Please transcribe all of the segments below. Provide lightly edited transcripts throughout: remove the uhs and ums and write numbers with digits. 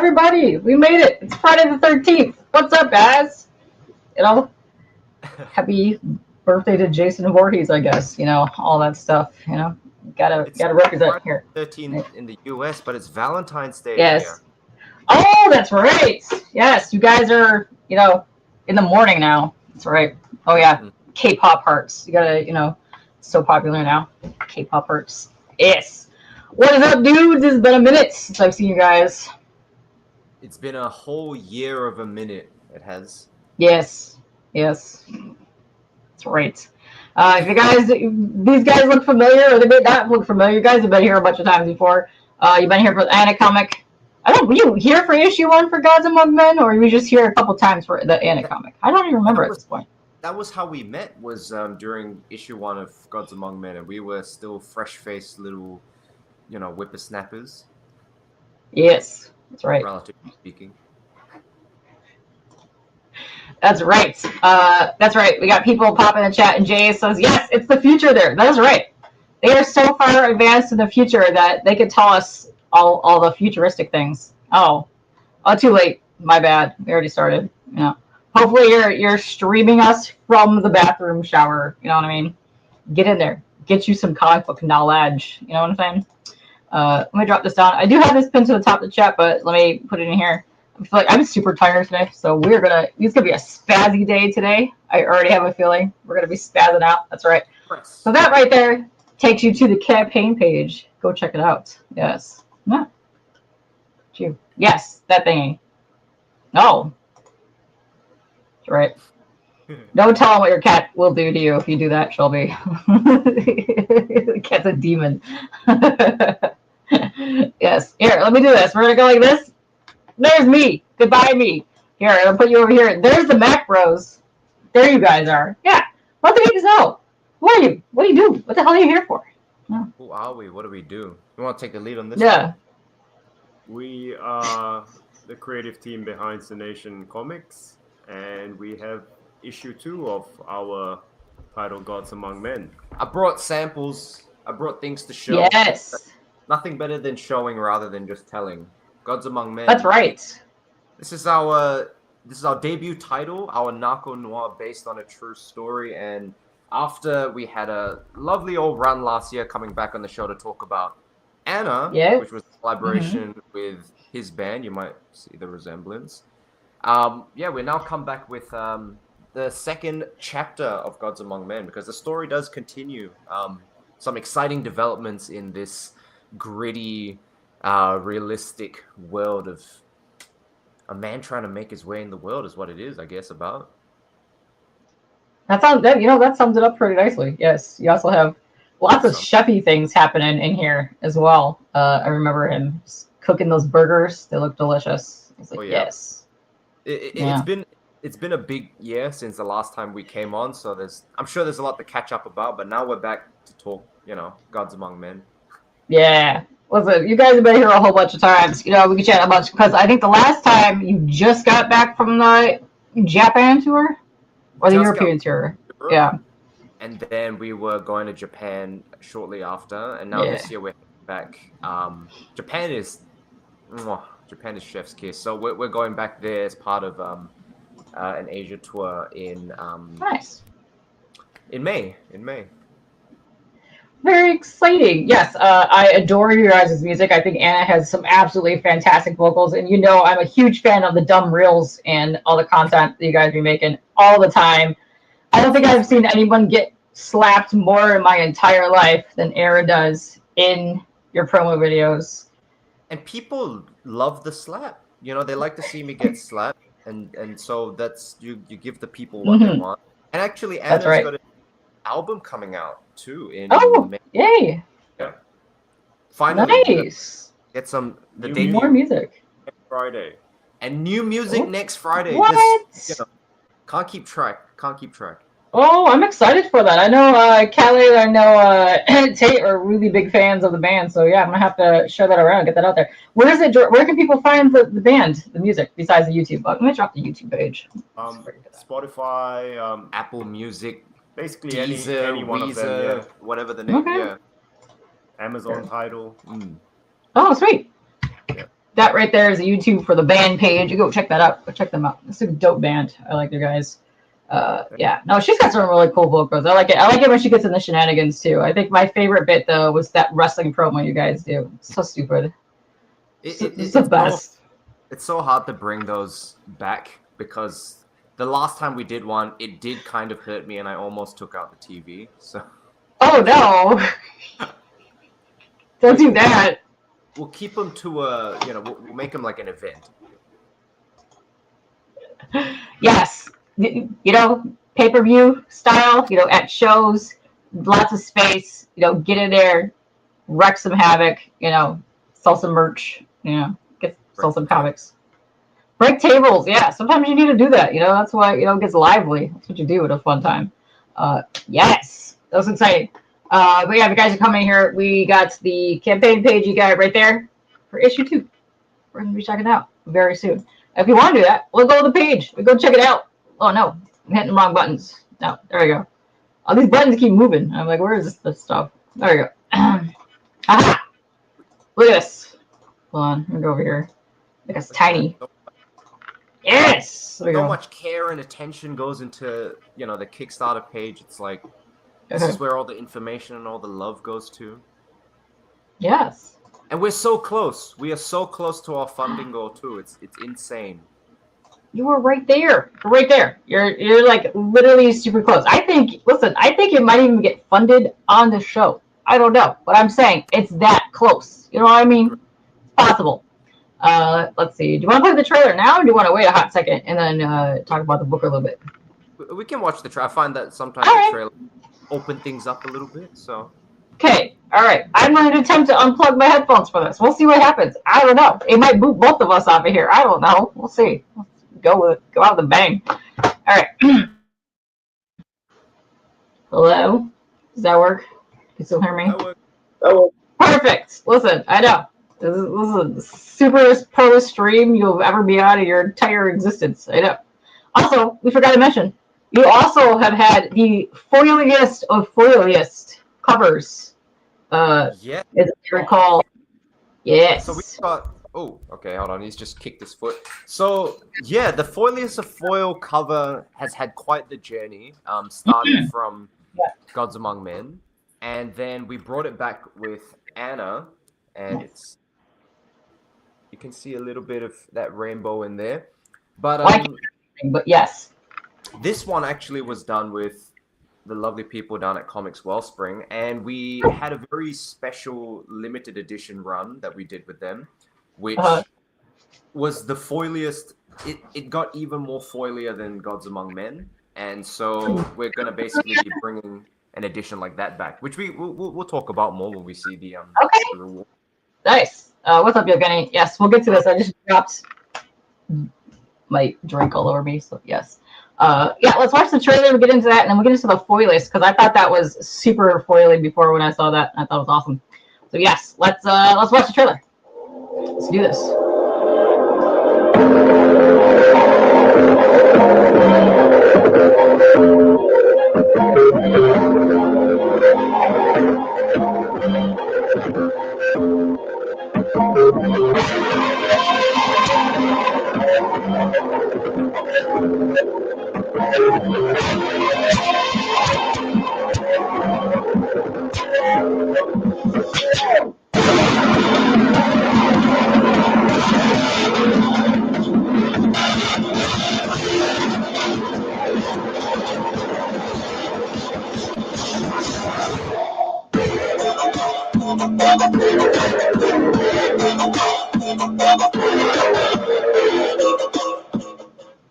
everybody. We made it. It's Friday the 13th. What's up, guys? Happy birthday to Jason Voorhees, I guess. All that stuff. Gotta represent here. 13th in the U.S., but it's Valentine's Day here. Oh, that's right. Yes, you guys are, in the morning now. That's right. Oh, yeah. Kpop hearts. You gotta, it's so popular now. Kpop hearts. Yes. What is up, dudes? It's been a minute since I've seen you guys. It's been a whole year of a minute. It has. Yes. That's right. If these guys look familiar, or they may not look familiar. You guys have been here a bunch of times before. You've been here for the Anna comic. Were you here for issue 1 for Gods Among Men, or were you just here a couple times for the Anna comic? I don't even remember at this point. That was how we met, was during issue 1 of Gods Among Men, and we were still fresh-faced little, whippersnappers. Yes, that's right. Relatively speaking. That's right. That's right. We got people popping in the chat, and Jay says, yes, it's the future there. That's right. They are so far advanced in the future that they could tell us all the futuristic things. Oh, too late. My bad. We already started. Hopefully you're streaming us from the bathroom shower. You know what I mean? Get in there. Get you some comic book knowledge. You know what I'm saying? Let me drop this down. I do have this pinned to the top of the chat, but let me put it in here. I feel like I'm super tired today, so it's gonna be a spazzy day today. I already have a feeling we're gonna be spazzing out. That's right. So that right there takes you to the campaign page. Go check it out. Yes. Yeah. Yes, that thingy. No. That's right. Don't tell him what your cat will do to you if you do that, Shelby. The cat's a demon. Yes. Here, let me do this. We're going to go like this. There's me. Goodbye, me. Here, I'll put you over here. There's the Mak Bros. There you guys are. Yeah. Let the niggas know. Who are you? What do you do? What the hell are you here for? Yeah. Who are we? What do we do? You want to take the lead on this? Yeah. One? We are the creative team behind Cynation Comics, and we have issue 2 of our title, Gods Among Men. I brought samples. I brought things to show. Yes. Nothing better than showing rather than just telling. Gods Among Men. That's right. This is our debut title, our Narco-Noir based on a true story, and after we had a lovely old run last year coming back on the show to talk about Anna, which was a collaboration with his band. You might see the resemblance. We now come back with the second chapter of Gods Among Men, because the story does continue. Some exciting developments in this gritty, realistic world of a man trying to make his way in the world is what it is, I guess, about. That sums it up pretty nicely. Yes, you also have lots of chefy things happening in here as well. I remember him cooking those burgers. They look delicious. It's like, yes. It's been a big year since the last time we came on, so I'm sure there's a lot to catch up about, but now we're back to talk, Gods Among Men. Yeah. Listen, you guys have been here a whole bunch of times. We can chat a bunch, because I think the last time you just got back from the Japan tour or the European tour. Yeah. And then we were going to Japan shortly after, and now this year we're back. Japan is chef's kiss. So we're going back there as part of an Asia tour in May. Very exciting. Yes, I adore your guys' music. I think Anna has some absolutely fantastic vocals, and I'm a huge fan of the dumb reels and all the content that you guys be making all the time. I don't think I've seen anyone get slapped more in my entire life than Aaron does in your promo videos. And people love the slap. They like to see me get slapped, and so that's you give the people what they want. And actually, Anna's got an album coming out too in May. Yay! Yeah. Finally, nice. Get some more music next Friday, and new music next Friday. What? Can't keep track. Oh, I'm excited for that. I know Callie and I know Tate are really big fans of the band, so yeah, I'm gonna have to share that around, get that out there. Where can people find the band, the music, besides the YouTube? I'm gonna drop the YouTube page. Spotify, Apple Music, basically Deezer, any one of them, whatever the name. Okay. Yeah. Amazon Tidal. Oh, sweet. Yeah. that right there is a YouTube for the band page. You go check that out. Go check them out. It's a dope band. I like their guys. Yeah, no, she's got some really cool vocals. I like it. I like it when she gets in the shenanigans too. I think my favorite bit though was that wrestling promo you guys do. It's so stupid. It's the best. It's so hard to bring those back because the last time we did one, it did kind of hurt me, and I almost took out the TV. So. Oh no! Don't do that. We'll keep them to we'll make them like an event. Yes. Pay-per-view style, at shows, lots of space, get in there, wreck some havoc, sell some merch, sell some comics. Break tables, yeah. Sometimes you need to do that, that's why, it gets lively. That's what you do at a fun time. Yes, that was exciting. But yeah, if you guys are coming here, we got the campaign page you got right there for issue 2. We're going to be checking it out very soon. If you want to do that, we'll go to the page. We go check it out. Oh no, I'm hitting the wrong buttons. No, there we go. All these buttons keep moving. I'm like, where is this stuff? There we go. Aha! Look at this. Hold on, let me go over here. Like it's tiny. Yes! So much care and attention goes into, the Kickstarter page. It's like, this is where all the information and all the love goes to. Yes. And we're so close. We are so close to our funding goal too. It's insane. You were right there. You're right there. You're like literally super close. I think it might even get funded on the show. I don't know. But I'm saying it's that close. You know what I mean? It's possible. Let's see. Do you want to play the trailer now, or do you want to wait a hot second and then talk about the book a little bit? We can watch the trailer. I find that sometimes the trailer open things up a little bit. So. Okay. All right. I'm going to attempt to unplug my headphones for this. We'll see what happens. I don't know. It might boot both of us off of here. I don't know. We'll see. Go out with a bang. All right. Hello? Does that work? Can you still hear me? That works. Perfect. Listen, I know. This is the super pro stream you'll ever be on in your entire existence. I know. Also, we forgot to mention, you also have had the foiliest of foiliest covers. Yeah. As I recall. Yes. So we got. Oh, okay, hold on. He's just kicked his foot. So, yeah, the foiliest of foil cover has had quite the journey, starting from Gods Among Men. And then we brought it back with Anna, and you can see a little bit of that rainbow in there. But yes. This one actually was done with the lovely people down at Comics Wellspring, and we had a very special limited edition run that we did with them, which was the foiliest. It got even more foilier than Gods Among Men, and so we're going to basically be bringing an edition like that back, which we'll talk about more when we see the the reward. Nice. What's up, Yevgeny? Yes, we'll get to this. I just dropped my drink all over me, so yes. Yeah, let's watch the trailer. We'll get into that, and then we'll get into the foiliest, because I thought that was super foily before when I saw that. I thought it was awesome. So yes, let's watch the trailer. Let's do this.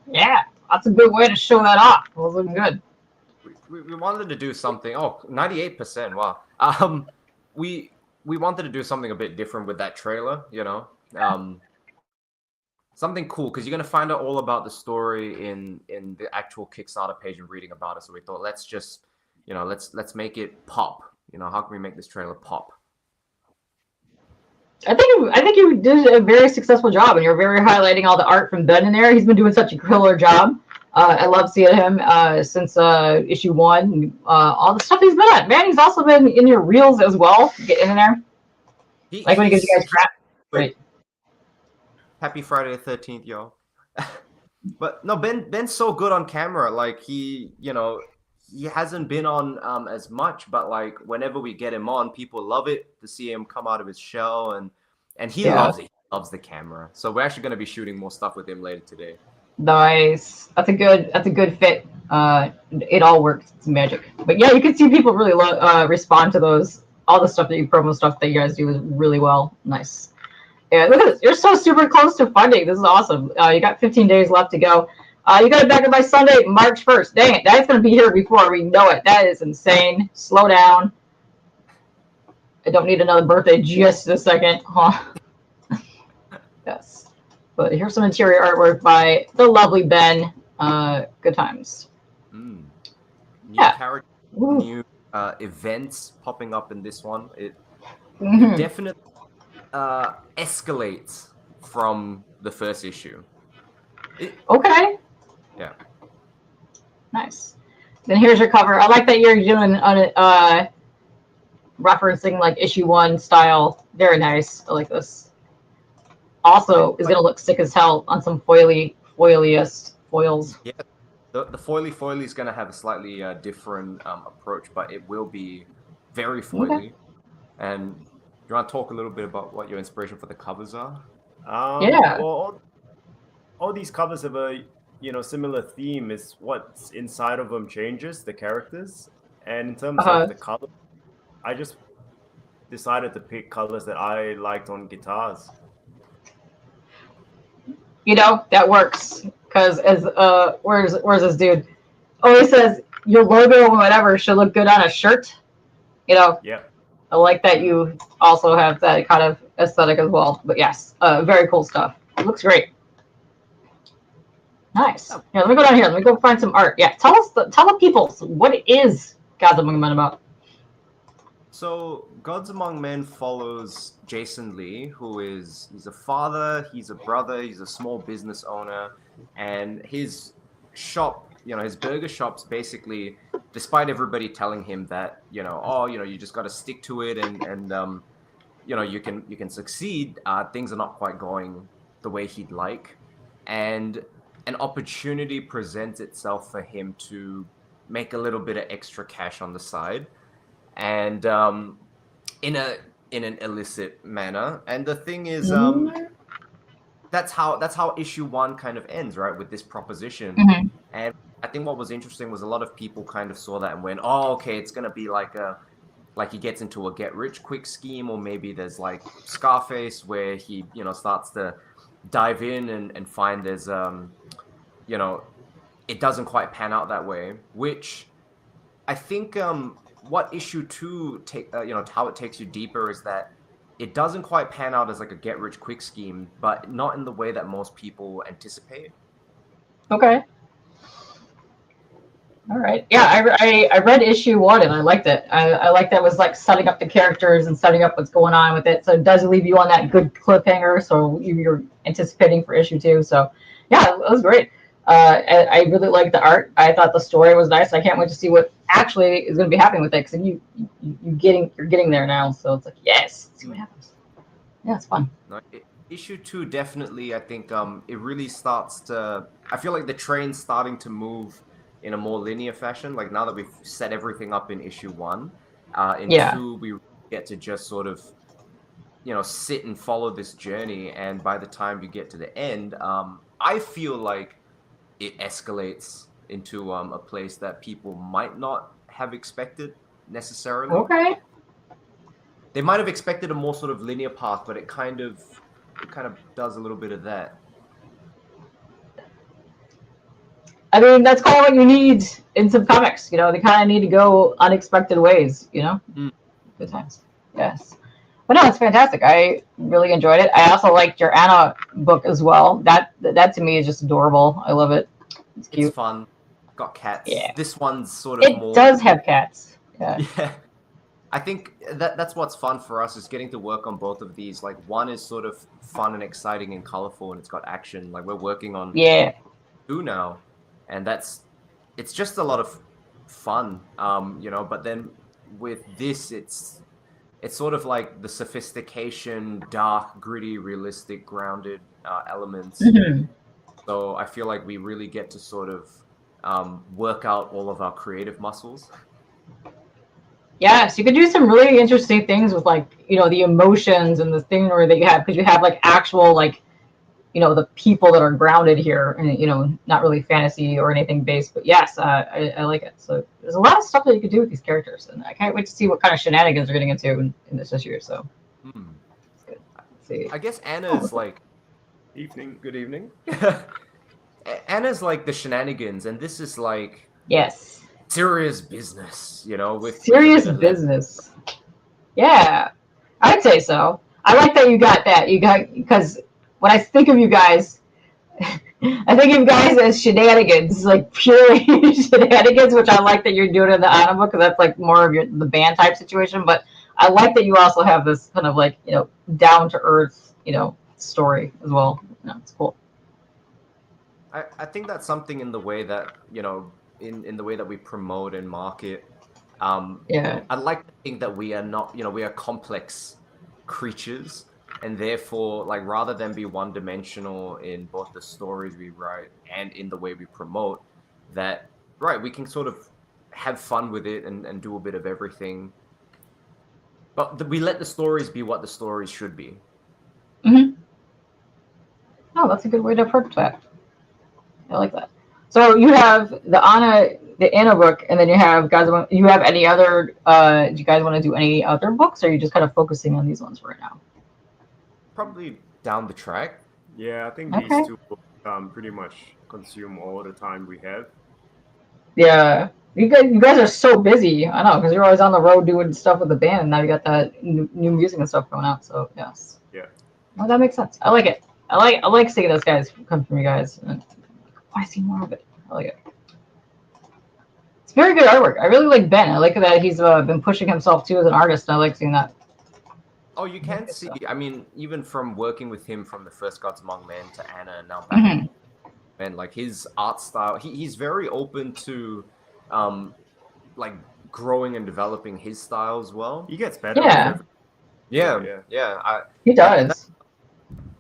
Yeah, that's a good way to show that off. It was looking good. We wanted to do something. Oh, 98%. Wow. We wanted to do something a bit different with that trailer, something cool, because you're going to find out all about the story in the actual Kickstarter page and reading about it. So we thought, let's just, let's make it pop. How can we make this trailer pop? I think you did a very successful job, and you're very highlighting all the art from Ben in there. He's been doing such a killer job. I love seeing him since issue 1. All the stuff he's been at. Man, he's also been in your reels as well. Getting in there. When he gives you guys crap. Great. Happy Friday the 13th, yo. But no, Ben's so good on camera. Like he hasn't been on as much, but like whenever we get him on, people love it to see him come out of his shell, and he loves it. He loves the camera. So we're actually going to be shooting more stuff with him later today. Nice. That's a good fit. It all works. It's magic. But yeah, you can see people really respond to those. All the stuff that promo stuff that you guys do is really well. Nice. Yeah, look at this. You're so super close to funding. This is awesome. You got 15 days left to go. You got it back by Sunday, March 1st. Dang it. That's going to be here before we know it. That is insane. Slow down. I don't need another birthday just a second. Huh? Yes. But here's some interior artwork by the lovely Ben. Good times. New Yeah. character, Ooh. new events popping up in this one. It Mhm. definitely escalates from the first issue. Okay. Yeah. Nice. Then here's your cover. I like that you're doing referencing like issue 1 style. Very nice. I like this. Also, is gonna look sick as hell on some foiliest foils. Yeah, the foily is going to have a slightly different approach, but it will be very foily. Okay. And do you want to talk a little bit about what your inspiration for the covers are? Yeah. Well, all these covers have a similar theme. Is what's inside of them changes the characters, and in terms of the color, I just decided to pick colors that I liked on guitars. That works. Because as where's this dude? Oh, he says your logo or whatever should look good on a shirt. Yeah. I like that you also have that kind of aesthetic as well. But yes, very cool stuff. It looks great. Nice. Yeah, let me go down here. Let me go find some art. Yeah, tell the people what it is Gods Among Men about. So Gods Among Men follows Jason Lee, he's a father, he's a brother, he's a small business owner, and his shop, his burger shop's basically, despite everybody telling him that, you just got to stick to it and you can succeed, things are not quite going the way he'd like, and an opportunity presents itself for him to make a little bit of extra cash on the side, and in an illicit manner. And the thing is, that's how issue 1 kind of ends, right, with this proposition. Mm-hmm. And I think what was interesting was a lot of people kind of saw that and went, oh, okay, it's gonna be like he gets into a get rich quick scheme, or maybe there's like Scarface where he starts to dive in and find there's it doesn't quite pan out that way, which I think what issue 2 how it takes you deeper is that it doesn't quite pan out as like a get rich quick scheme, but not in the way that most people anticipate. Okay. All right. Yeah, I read issue 1 and I liked it. I like that it was like setting up the characters and setting up what's going on with it. So it does leave you on that good cliffhanger. So you're anticipating for issue 2. So yeah, it was great. I really liked the art. I thought the story was nice. I can't wait to see what actually is going to be happening with it. Because you're getting there now. So it's like, yes, let's see what happens. Yeah, it's fun. No, issue 2 definitely. I think it really starts to. I feel like the train's starting to move in a more linear fashion. Like now that we've set everything up in issue 1, in 2 we get to just sort of, sit and follow this journey. And by the time you get to the end, I feel like it escalates into a place that people might not have expected necessarily. Okay. They might have expected a more sort of linear path, but it kind of does a little bit of that. I mean, that's kind of what you need in some comics. They kind of need to go unexpected ways. Good times. Yes. But no, it's fantastic. I really enjoyed it. I also liked your Anna book as well. That to me is just adorable. I love it. It's cute. It's fun. Got cats. Yeah. This one's sort of more. It does have cats. Yeah. Yeah. I think that's what's fun for us is getting to work on both of these. Like one is sort of fun and exciting and colorful, and it's got action. Like we're working on 2 now, and it's just a lot of fun. But then with this, it's sort of like the sophistication, dark, gritty, realistic, grounded elements. Mhm. So I feel like we really get to sort of work out all of our creative muscles. Yes, you could do some really interesting things with like, the emotions and the thing where that you have, because you have like actual like, the people that are grounded here, and not really fantasy or anything based. But yes, I like it. So there's a lot of stuff that you could do with these characters, and I can't wait to see what kind of shenanigans we're getting into in this issue. So it's good. Let's see. I guess Anna's like Evening. good evening. Anna's like the shenanigans, and this is like Yes, serious business, with serious a bit of business. Yeah, I'd say so. I like that you got that. You got, because when I think of you guys, I think of you guys as shenanigans, like pure shenanigans, which I like that you're doing in the anime because that's like more of the band type situation. But I like that you also have this kind of like down to earth story as well. It's cool. I think that's something in the way that in the way that we promote and market. Yeah. I like to think that we are not, we are complex creatures, and therefore, like, rather than be one-dimensional in both the stories we write and in the way we promote, that we can sort of have fun with it and do a bit of everything. But we let the stories be what the stories should be. Mm-hmm. Oh, that's a good way to approach that. I like that. So you have the Anna book, and then you have you have any other? Do you guys want to do any other books, or are you just kind of focusing on these ones right now? Probably down the track. Yeah, I think Okay. these two pretty much consume all the time we have. Yeah, you guys are so busy. I know, because you're always on the road doing stuff with the band, and now you got that new music and stuff going out. So yes. Yeah. Well, that makes sense. I like it. I like seeing those guys come from you guys. And I want to see more of it. I like it. It's very good artwork. I really like Ben. I like that he's been pushing himself too as an artist. And I like seeing that. Oh, you can see. I mean, even from working with him from the first Gods Among Men to Anna, and now back, and like his art style, he's very open to, like growing and developing his style as well. He gets better. Yeah. Yeah. He does.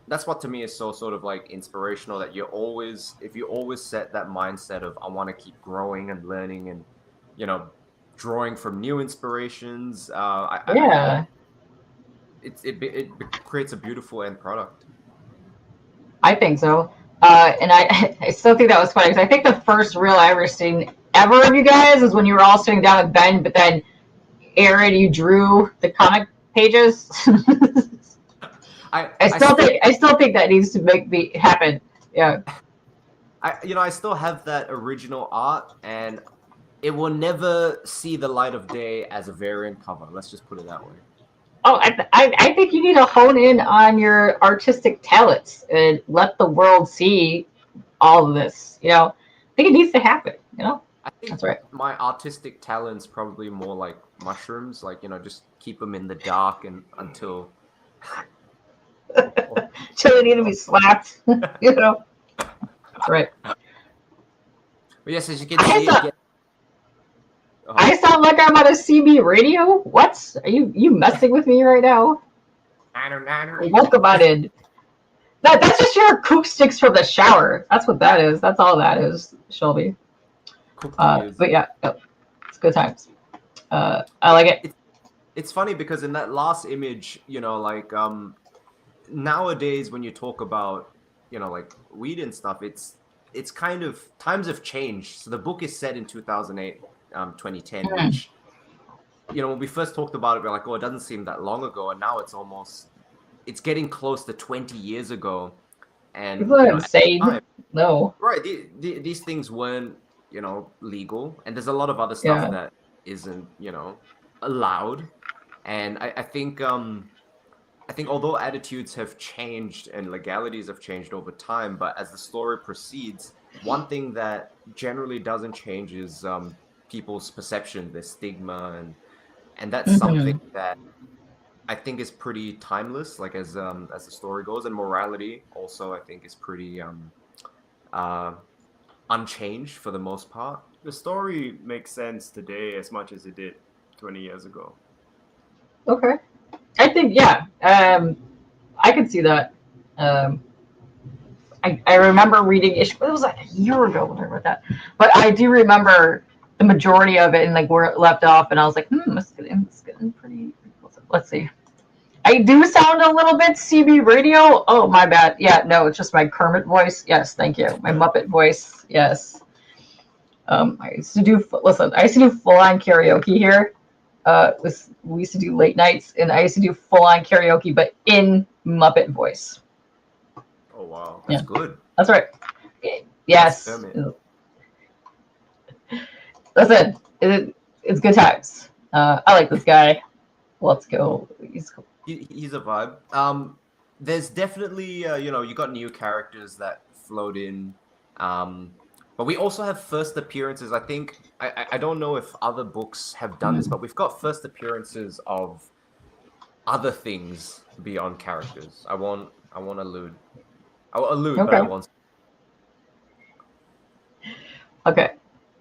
That's what to me is so sort of like inspirational, that if you always set that mindset of I want to keep growing and learning and drawing from new inspirations. It creates a beautiful end product. I think so. And I still think that was funny because I think the first real I ever seen ever of you guys is when you were all sitting down with Ben, but then Aaron, you drew the comic pages. I still think that needs to happen. Yeah. I still have that original art, and it will never see the light of day as a variant cover. Let's just put it that way. Oh, I think you need to hone in on your artistic talents and let the world see all of this. I think it needs to happen. I think that's right. My artistic talents probably more like mushrooms, like just keep them in the dark and until they need to be slapped. That's right. But yes, as you can see, I sound like I'm on a CB radio. What? Are you messing with me right now? Welcome on in. That's just your acoustics from the shower. That's what that is. That's all that is, Shelby. But yeah, it's good times. I like it. It's funny because in that last image, nowadays when you talk about, like weed and stuff, it's kind of times have changed. So the book is set in 2008, 2010, which, when we first talked about it, we're like, oh, it doesn't seem that long ago, and now it's getting close to 20 years ago. And people are insane. No. Right. These things weren't, legal, and there's a lot of other stuff that isn't, allowed. And I think although attitudes have changed and legalities have changed over time, but as the story proceeds, one thing that generally doesn't change is people's perception, their stigma, and that's something that I think is pretty timeless, like as the story goes, and morality also I think is pretty unchanged for the most part. The story makes sense today as much as it did 20 years ago. Okay. I think, I can see that. I remember reading issue. It was like a year ago when I read that, but I do remember the majority of it and like where it left off, and I was like, it's getting pretty. Let's see. I do sound a little bit CB radio. Oh, my bad. Yeah, no, it's just my Kermit voice. Yes, thank you. My Muppet voice. Yes. I used to do full-on karaoke here. We used to do late nights, and I used to do full-on karaoke, but in Muppet voice. Oh wow, that's good. That's right. Yes. Listen, it's good times. I like this guy. Let's go. He's cool. He's a vibe. There's definitely you got new characters that float in. But we also have first appearances. I think I don't know if other books have done this, but we've got first appearances of other things beyond characters. I won't allude. I will allude, okay. But I won't. Okay,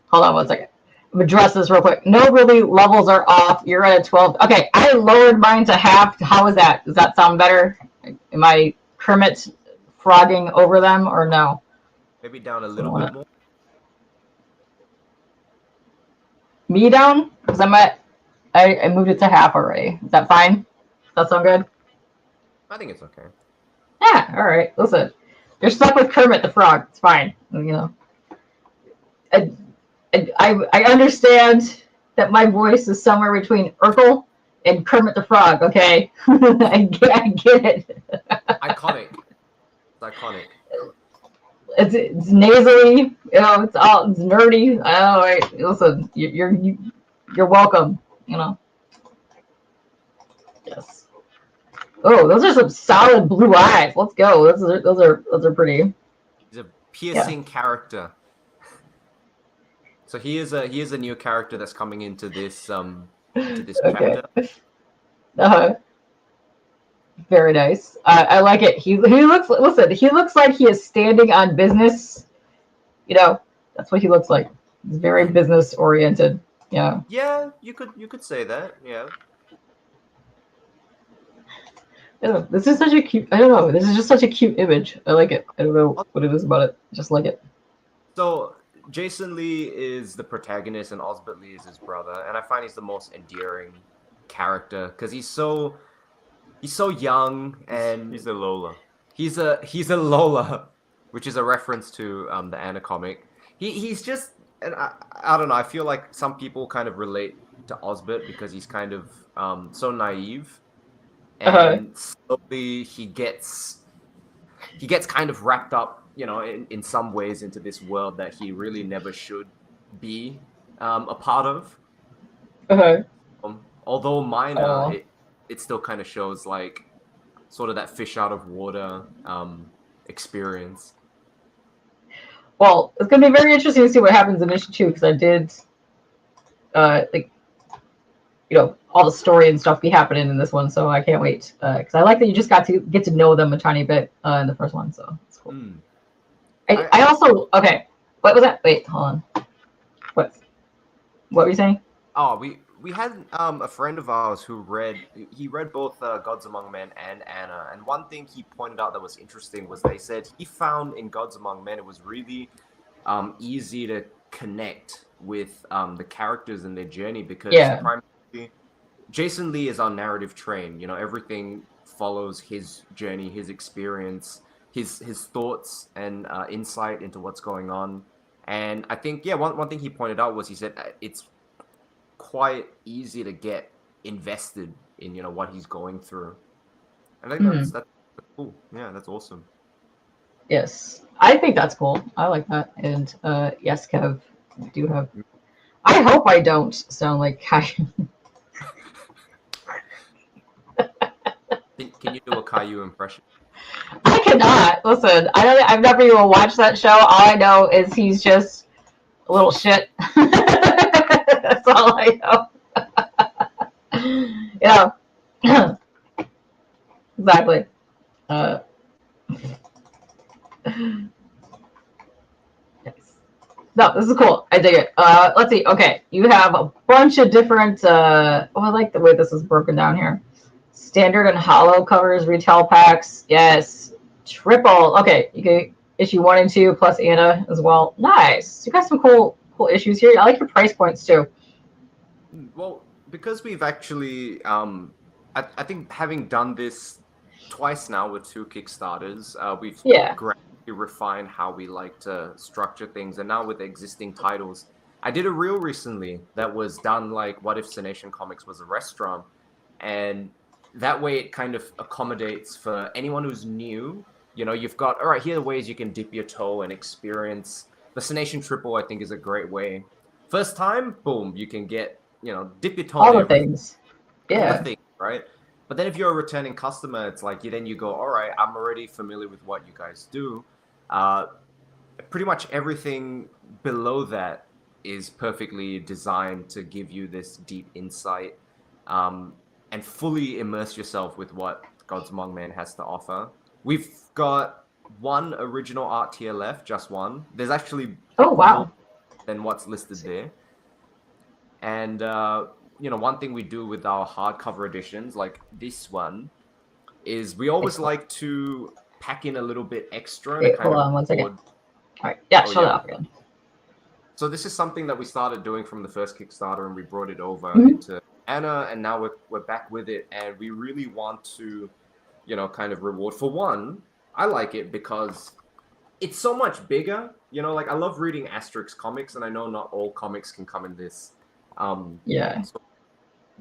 hold on one second. I'm gonna address this real quick. No, really, levels are off. You're at a 12. Okay, I lowered mine to half. How is that? Does that sound better? Am I Kermit frogging over them or no? Maybe down a little bit more. Me down? Because I moved it to half already. Is that fine? Does that sound good? I think it's okay. Yeah, all right. Listen, you're stuck with Kermit the Frog. It's fine. I understand that my voice is somewhere between Urkel and Kermit the Frog, okay? I get it. Iconic. It's iconic. It's nasally, it's nerdy. All right, listen, you're welcome, Yes. Oh, those are some solid blue eyes. Let's go. Those are pretty. He's a piercing character. So he is a new character that's coming into this chapter. Very nice. I like it. He looks like he is standing on business. That's what he looks like. He's very business oriented. Yeah. Yeah, you could say that. Yeah. This is such a cute. I don't know. This is just such a cute image. I like it. I don't know what it is about it. I just like it. So Jason Lee is the protagonist, and Osbert Lee is his brother, and I find he's the most endearing character because he's so young, and he's a Lola. He's a Lola, which is a reference to the Anna comic. He's just, and I don't know. I feel like some people kind of relate to Osbert because he's kind of so naive, and slowly he gets kind of wrapped up, in some ways into this world that he really never should be a part of. Although minor, it still kind of shows like sort of that fish out of water experience. Well, it's gonna be very interesting to see what happens in issue 2 because I did all the story and stuff be happening in this one, so I can't wait because I like that you just got to get to know them a tiny bit in the first one, so it's cool. I also what was that? Wait, hold on. What were you saying? Oh, we had a friend of ours who read both Gods Among Men and Anna, and one thing he pointed out that was interesting was they said he found in Gods Among Men it was really easy to connect with the characters and their journey because primarily Jason Lee is our narrative train. Everything follows his journey, his experience, his thoughts and insight into what's going on. And I think one thing he pointed out was he said it's quite easy to get invested in what he's going through, and I think that's cool. Yeah, that's awesome. Yes, I think that's cool. I like that. And yes, Kev, I do have. I hope I don't sound like Caillou. Can you do a Caillou impression? I cannot. Listen, I've never even watched that show. All I know is he's just a little shit. That's all I know. Exactly. Yes. No, this is cool. I dig it. Let's see. Okay, you have a bunch of different. I like the way this is broken down here. Standard and hollow covers, retail packs. Yes. Triple. Okay, issue 1 and 2 plus Anna as well. Nice. You got some cool issues here. I like your price points too. Well, because we've actually, I think having done this twice now with 2 Kickstarters, we've gradually refined how we like to structure things. And now with existing titles, I did a reel recently that was done like, what if Cynation Comics was a restaurant? And that way it kind of accommodates for anyone who's new. You know, you've got, all right, here are the ways you can dip your toe and experience. The Cynation Triple, I think, is a great way. First time, boom, you can get, you know, dip your toe all in the things. Yeah. All the things, right? But then if you're a returning customer, it's like, then you go, all right, I'm already familiar with what you guys do. Pretty much everything below that is perfectly designed to give you this deep insight and fully immerse yourself with what God's Mongman has to offer. We've got 1 original art tier left, just 1. There's actually more than what's listed there. And, you know, one thing we do with our hardcover editions, like this one, is we always like to pack in a little bit extra. Wait, hold on 1 second. All right. Yeah, show that off again. So this is something that we started doing from the first Kickstarter, and we brought it over into Anna, and now we're back with it, and we really want to, you know, kind of reward. For one, I like it because it's so much bigger. You know, like I love reading Asterix comics, and I know not all comics can come in this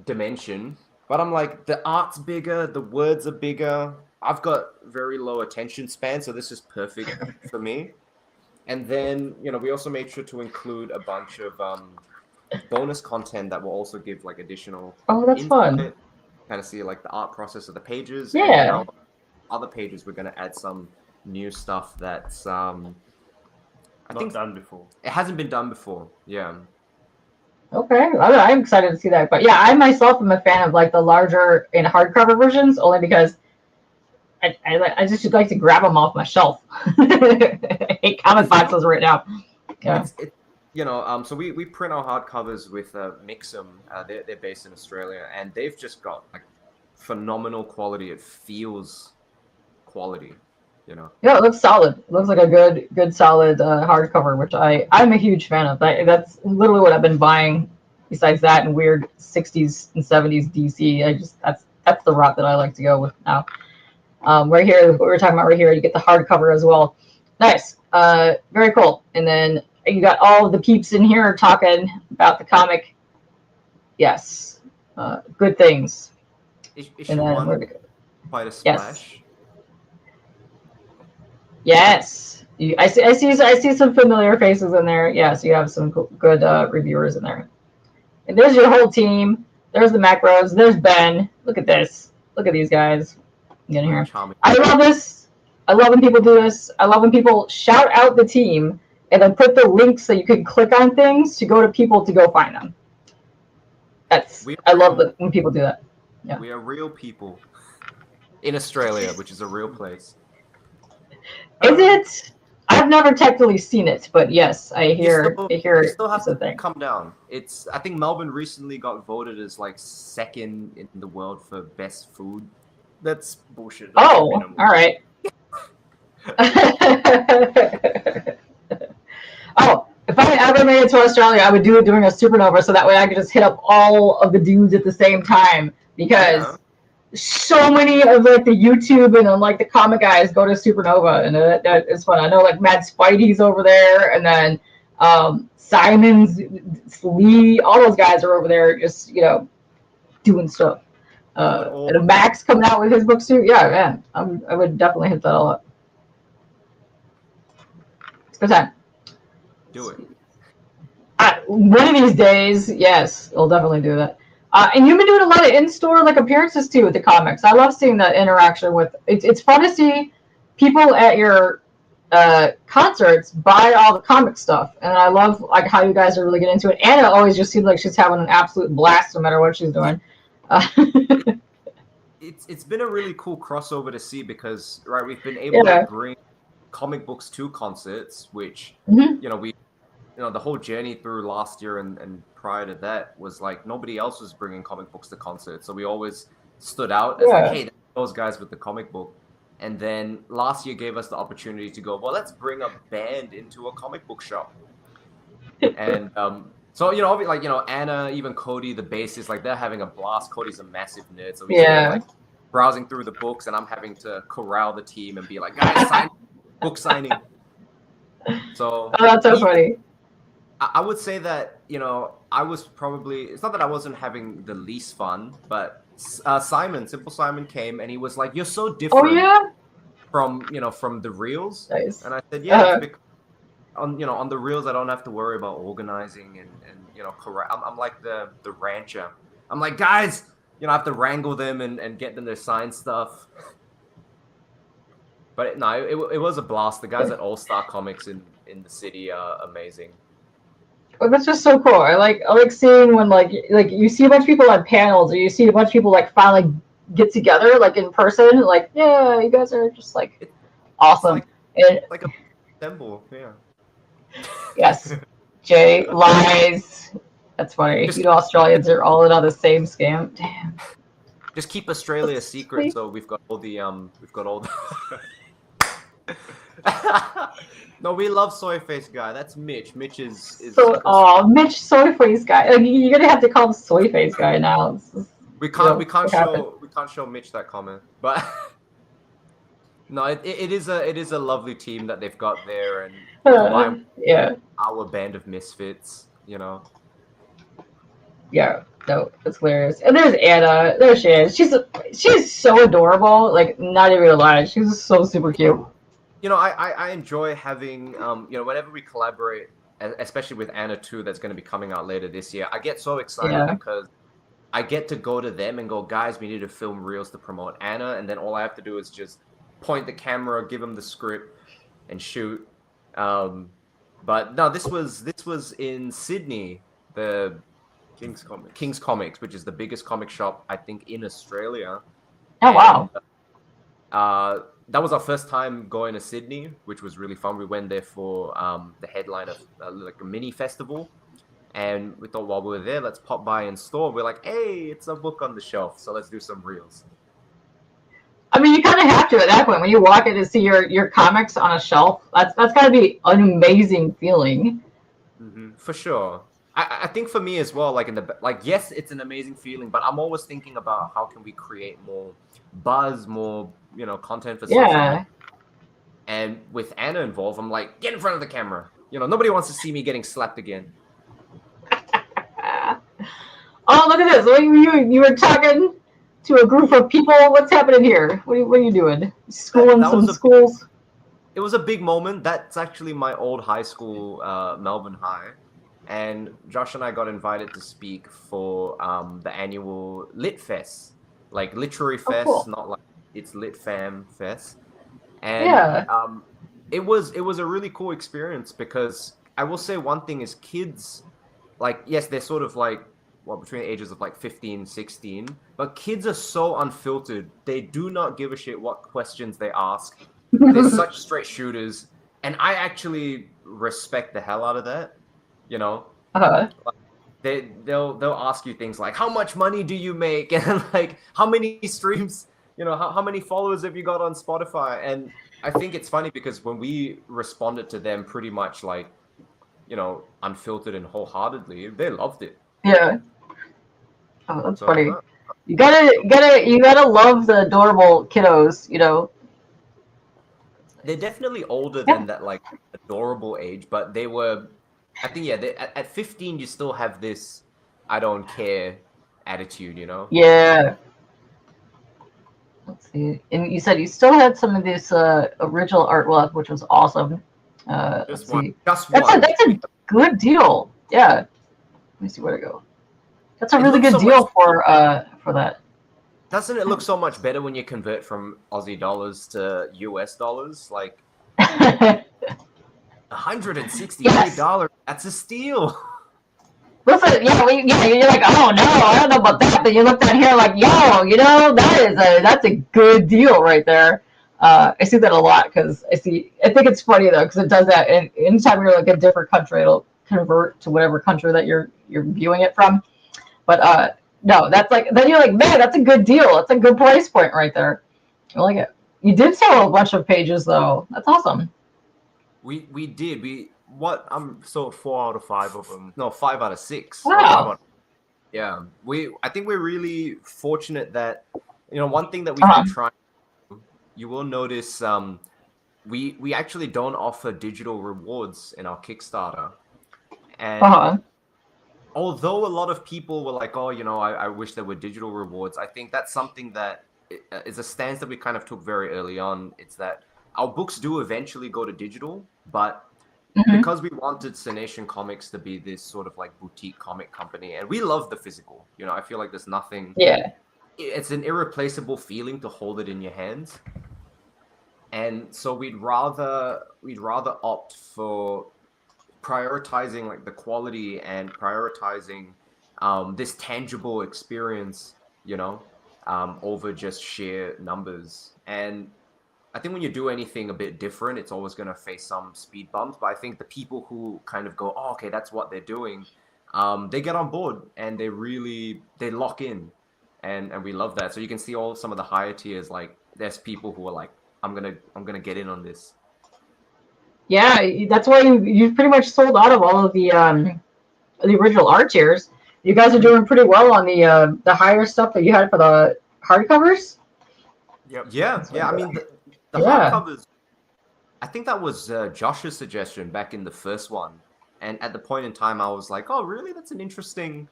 dimension. But I'm like, the art's bigger, the words are bigger. I've got very low attention span, so this is perfect for me. And then, you know, we also made sure to include a bunch of bonus content that will also give like additional. Oh, that's fun. Kind of see like the art process of the pages. Yeah. And other pages, we're going to add some new stuff that's I think done before. It hasn't been done before. Yeah. Okay, I'm excited to see that. But yeah, I myself am a fan of like the larger and hardcover versions, only because I just like to grab them off my shelf. I hate comic boxes right now. Yeah. You know, so we print our hardcovers with Mixum. They're based in Australia, and they've just got like phenomenal quality. It feels quality, you know. Yeah, it looks solid. It looks like a good solid hardcover, which I'm a huge fan of. That's literally what I've been buying. Besides that and weird 60s and 70s DC, that's the route that I like to go with now. Right here, what we're talking about right here, you get the hardcover as well. Nice, very cool. And then you got all of the peeps in here talking about the comic. Yes, good things. Issue 1, quite a splash. Yes. I see some familiar faces in there. Yes, you have some good reviewers in there. And there's your whole team. There's the Mak Bros. There's Ben. Look at this. Look at these guys. Get in here. I love this. I love when people do this. I love when people shout out the team and then put the links so you can click on things to go to people to go find them. I love when people do that. Yeah. We are real people in Australia, which is a real place. Is it? I've never technically seen it, but yes, I hear. You still have to come down. I think Melbourne recently got voted as like 2nd in the world for best food. That's bullshit. Oh, all right. Oh, if I ever made it to Australia, I would do it during a supernova, so that way I could just hit up all of the dudes at the same time, because so many of like the YouTube and like the comic guys go to supernova, and that is fun. I know like Mad Spidey's over there, and then Simons, Lee, all those guys are over there, just doing stuff. And Max coming out with his books too. Yeah, man, I would definitely hit that all up. It's a good time. Do it. One of these days, yes, we'll definitely do that. And you've been doing a lot of in-store like appearances too with the comics. I love seeing the interaction with. It's fun to see people at your concerts buy all the comic stuff, and I love like how you guys are really getting into it. Anna always just seems like she's having an absolute blast no matter what she's doing. It's been a really cool crossover to see, because we've been able to bring comic books to concerts, which the whole journey through last year and prior to that was like nobody else was bringing comic books to concerts, so we always stood out as like, hey, those guys with the comic book. And then last year gave us the opportunity to go, well, let's bring a band into a comic book shop. And so, like, Anna, even Cody, the bassist, like, they're having a blast. Cody's a massive nerd. So he's like browsing through the books, and I'm having to corral the team and be like, guys, book signing. So that's so funny. I would say that, I was probably, it's not that I wasn't having the least fun, but Simple Simon came and he was like, you're so different from the reels. Nice. And I said, yeah, it's because on the reels, I don't have to worry about organizing and correct. I'm like the rancher. I'm like, guys, I have to wrangle them and get them to sign stuff. But it was a blast. The guys at All Star Comics in the city are amazing. Well, that's just so cool. I like seeing when like you see a bunch of people on panels, or you see a bunch of people like finally get together like in person. Like, yeah, you guys are just like awesome. It's like a symbol, yeah. Yes, Jay lies. That's funny. Australians are all in on the same scam. Damn. Just keep Australia a secret, so we've got all the No, we love Soy Face Guy. That's Mitch. Mitch is Mitch Soy Face Guy. Like, you're gonna have to call him Soy Face Guy now. We can't show Mitch that comment, but no, it is a lovely team that they've got there, and our band of misfits, Yeah, no, it's hilarious. And there's Anna. There she is. She's so adorable. Like, not even gonna lie, she's so super cute. I enjoy having whenever we collaborate, especially with Anna too, that's going to be coming out later this year. I get so excited because I get to go to them and go, guys, we need to film reels to promote Anna, and then all I have to do is just point the camera, give them the script, and shoot. But no, this was in Sydney, the King's Comics, which is the biggest comic shop I think in Australia. Oh, wow. That was our first time going to Sydney, which was really fun. We went there for the headline of like a mini festival, and we thought while we were there, let's pop by in store. We're like, hey, it's a book on the shelf, so let's do some reels. I mean, you kind of have to at that point when you walk in to see your comics on a shelf. That's got to be an amazing feeling. Mm-hmm, for sure. I think for me as well, yes, it's an amazing feeling, but I'm always thinking about how can we create more buzz, more content for social media. And with Anna involved, I'm like, get in front of the camera. Nobody wants to see me getting slapped again. Oh, look at this! You were talking to a group of people. What's happening here? What are you doing? Schooling some schools? It was a big moment. That's actually my old high school, Melbourne High. And Josh and I got invited to speak for the annual Lit Fest, like literary fest, not like it's Lit Fam Fest. And it was a really cool experience because I will say one thing is kids, like, yes, they're sort of like, between the ages of like 15, 16, but kids are so unfiltered. They do not give a shit what questions they ask. They're such straight shooters. And I actually respect the hell out of that. They'll ask you things like, how much money do you make, and like how many streams, how many followers have you got on Spotify? And I think it's funny because when we responded to them pretty much like unfiltered and wholeheartedly, they loved it. Yeah. Oh, that's funny. You gotta love the adorable kiddos. They're definitely older than that like adorable age, but they were. I think at 15 you still have this I don't care attitude, Yeah. Let's see. And you said you still had some of this original artwork, which was awesome. Just one. That's a good deal. Yeah. Let me see where to go. That's a really good deal for that. Doesn't it look so much better when you convert from Aussie dollars to US dollars? Like $168. That's a steal. Listen, you're like, oh no, I don't know about that. Then you look down here like, yo, that's a good deal right there. I see that a lot because I think it's funny though because it does that. And anytime you're like a different country, it'll convert to whatever country that you're viewing it from. But no, that's like then you're like, man, that's a good deal. That's a good price point right there. I like it. You did sell a bunch of pages though. That's awesome. We did. I'm So 4 out of 5 of them. no 5 out of 6. Wow. Yeah, I think we're really fortunate that one thing that we've been trying. You will notice we actually don't offer digital rewards in our Kickstarter, and although a lot of people were like, oh, I wish there were digital rewards. I think that's something that is a stance that we kind of took very early on. It's that our books do eventually go to digital, but because we wanted Cynation Comics to be this sort of like boutique comic company, and we love the physical, I feel like there's nothing. Yeah. It's an irreplaceable feeling to hold it in your hands. And so we'd rather opt for prioritizing like the quality and prioritizing this tangible experience, over just sheer numbers. And I think when you do anything a bit different, it's always going to face some speed bumps. But I think the people who kind of go, oh, okay, that's what they're doing, they get on board and they lock in, and we love that. So you can see some of the higher tiers, like there's people who are like, I'm gonna get in on this. Yeah, that's why you pretty much sold out of all of the original art tiers. You guys are doing pretty well on the higher stuff that you had for the hardcovers. Yep. Yeah. I mean, the hardcovers. I think that was Josh's suggestion back in the first one, and at the point in time, I was like, "Oh, really? That's an interesting,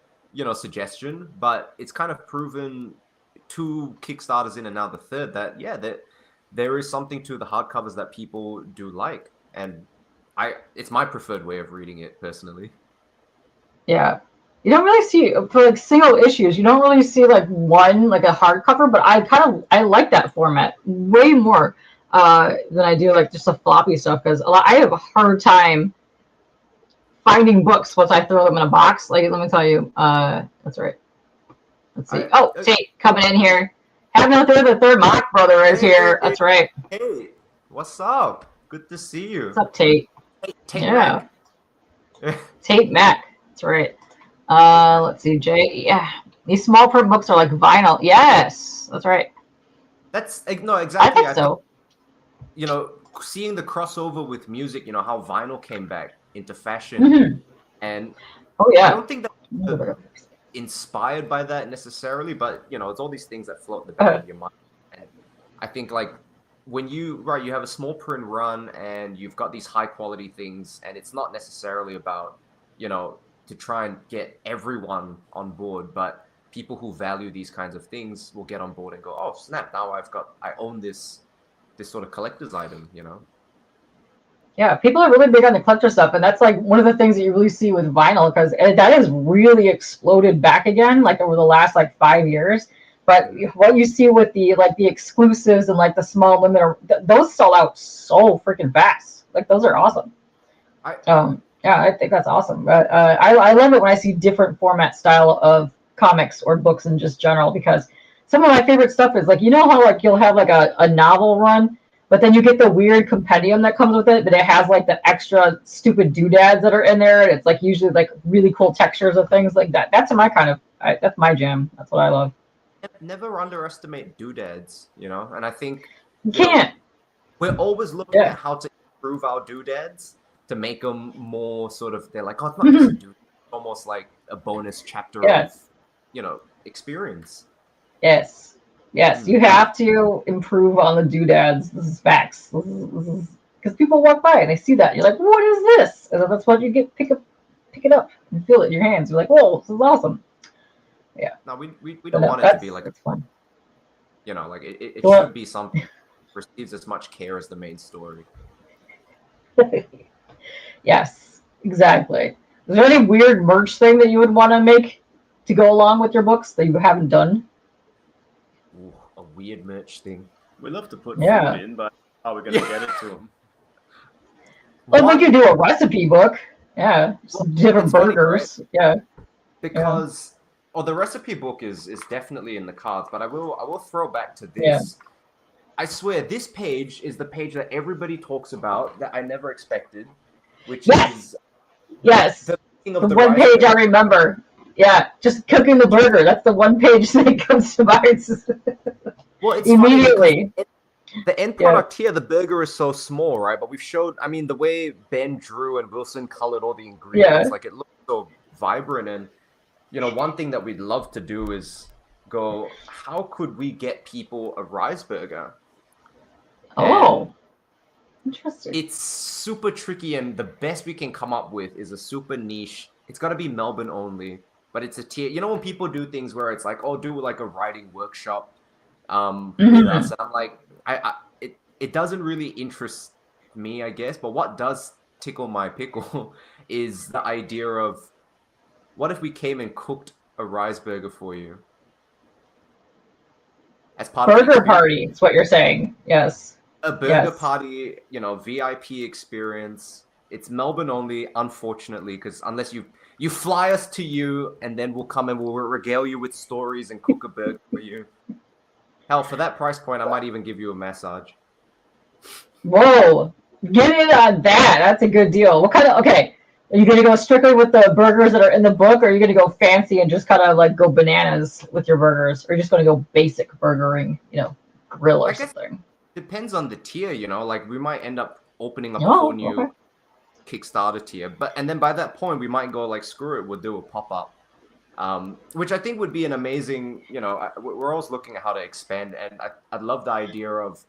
suggestion." But it's kind of proven 2 Kickstarters in and now the third that there is something to the hardcovers that people do like, and it's my preferred way of reading it personally. Yeah. You don't really see, for like single issues, you don't really see like one, like a hardcover, but I like that format way more than I do like just the floppy stuff, because I have a hard time finding books once I throw them in a box. Like, let me tell you, that's right. Let's see. Tate coming in here. Have no fear, the third Mak brother is here. That's right. Hey, what's up? Good to see you. What's up, Tate? Tate Mac. Tate Mac. That's right. Let's see, Jay. Yeah, these small print books are like vinyl. Yes, that's right. That's no, exactly. I think so. Seeing the crossover with music, how vinyl came back into fashion, and I don't think that inspired by that necessarily, but it's all these things that float in the back of your mind. And I think like when you have a small print run and you've got these high quality things, and it's not necessarily about to try and get everyone on board, but people who value these kinds of things will get on board and go, oh snap, now I own this sort of collector's item, Yeah, people are really big on the collector stuff, and that's like one of the things that you really see with vinyl, because that has really exploded back again, like over the last like 5 years. But what you see with the exclusives and like the small limit, those sell out so freaking fast. Like those are awesome. Yeah, I think that's awesome. But I love it when I see different format style of comics or books in just general, because some of my favorite stuff is like, how like you'll have like a novel run, but then you get the weird compendium that comes with it, but it has like the extra stupid doodads that are in there, and it's like usually like really cool textures of things like that. That's that's my jam. That's what I love. Never underestimate doodads, and I think you can't. We're always looking at how to improve our doodads to make them more sort of, they're like, oh, it's not just a doodad, it's almost like a bonus chapter of, experience. Yes, you have to improve on the doodads. This is facts. This is because people walk by and they see that. You're like, what is this? And that's what you get. Pick it up and feel it in your hands. You're like, whoa, this is awesome. Yeah. No, we don't want it to be like it's fun. Like it should be something that receives as much care as the main story. Yes, exactly. Is there any weird merch thing that you would want to make to go along with your books that you haven't done? Ooh, a weird merch thing. We love to put food in, but how are we going to get it to them? Like we could do a recipe book. Yeah, some different burgers. Funny, right? Yeah. Because the recipe book is definitely in the cards, but I will throw back to this. Yeah. I swear, this page is the page that everybody talks about that I never expected, which is the one page I remember. Yeah, just cooking the burger. That's the one page that comes to mind. Well, it's immediately. the end product here, the burger is so small, right? But we've showed, I mean, the way Ben drew and Wilson colored all the ingredients, like it looks so vibrant. And, you know, one thing that we'd love to do is go, how could we get people a rice burger? Oh, interesting. It's super tricky, and the best we can come up with is a super niche. It's got to be Melbourne only, but it's a tier. You know when people do things where it's like, oh, do like a writing workshop with us, and I'm like, it doesn't really interest me, I guess. But what does tickle my pickle is the idea of, what if we came and cooked a rice burger for you as part of burger party? It's what you're saying. Yes. A burger party, you know, VIP experience. It's Melbourne only, unfortunately, because unless you fly us to you, and then we'll come and we'll regale you with stories and cook a burger for you. Hell, for that price point, I might even give you a massage. Whoa, get in on that. That's a good deal. What kind of, okay, are you going to go strictly with the burgers that are in the book, or are you going to go fancy and just kind of like go bananas with your burgers? Or are you just going to go basic burgering, you know, grill or something? Depends on the tier, you know, like we might end up opening up a whole new Kickstarter tier, and then by that point we might go like, screw it, we'll do a pop-up, which I think would be an amazing, you know, we're always looking at how to expand, and I'd love the idea of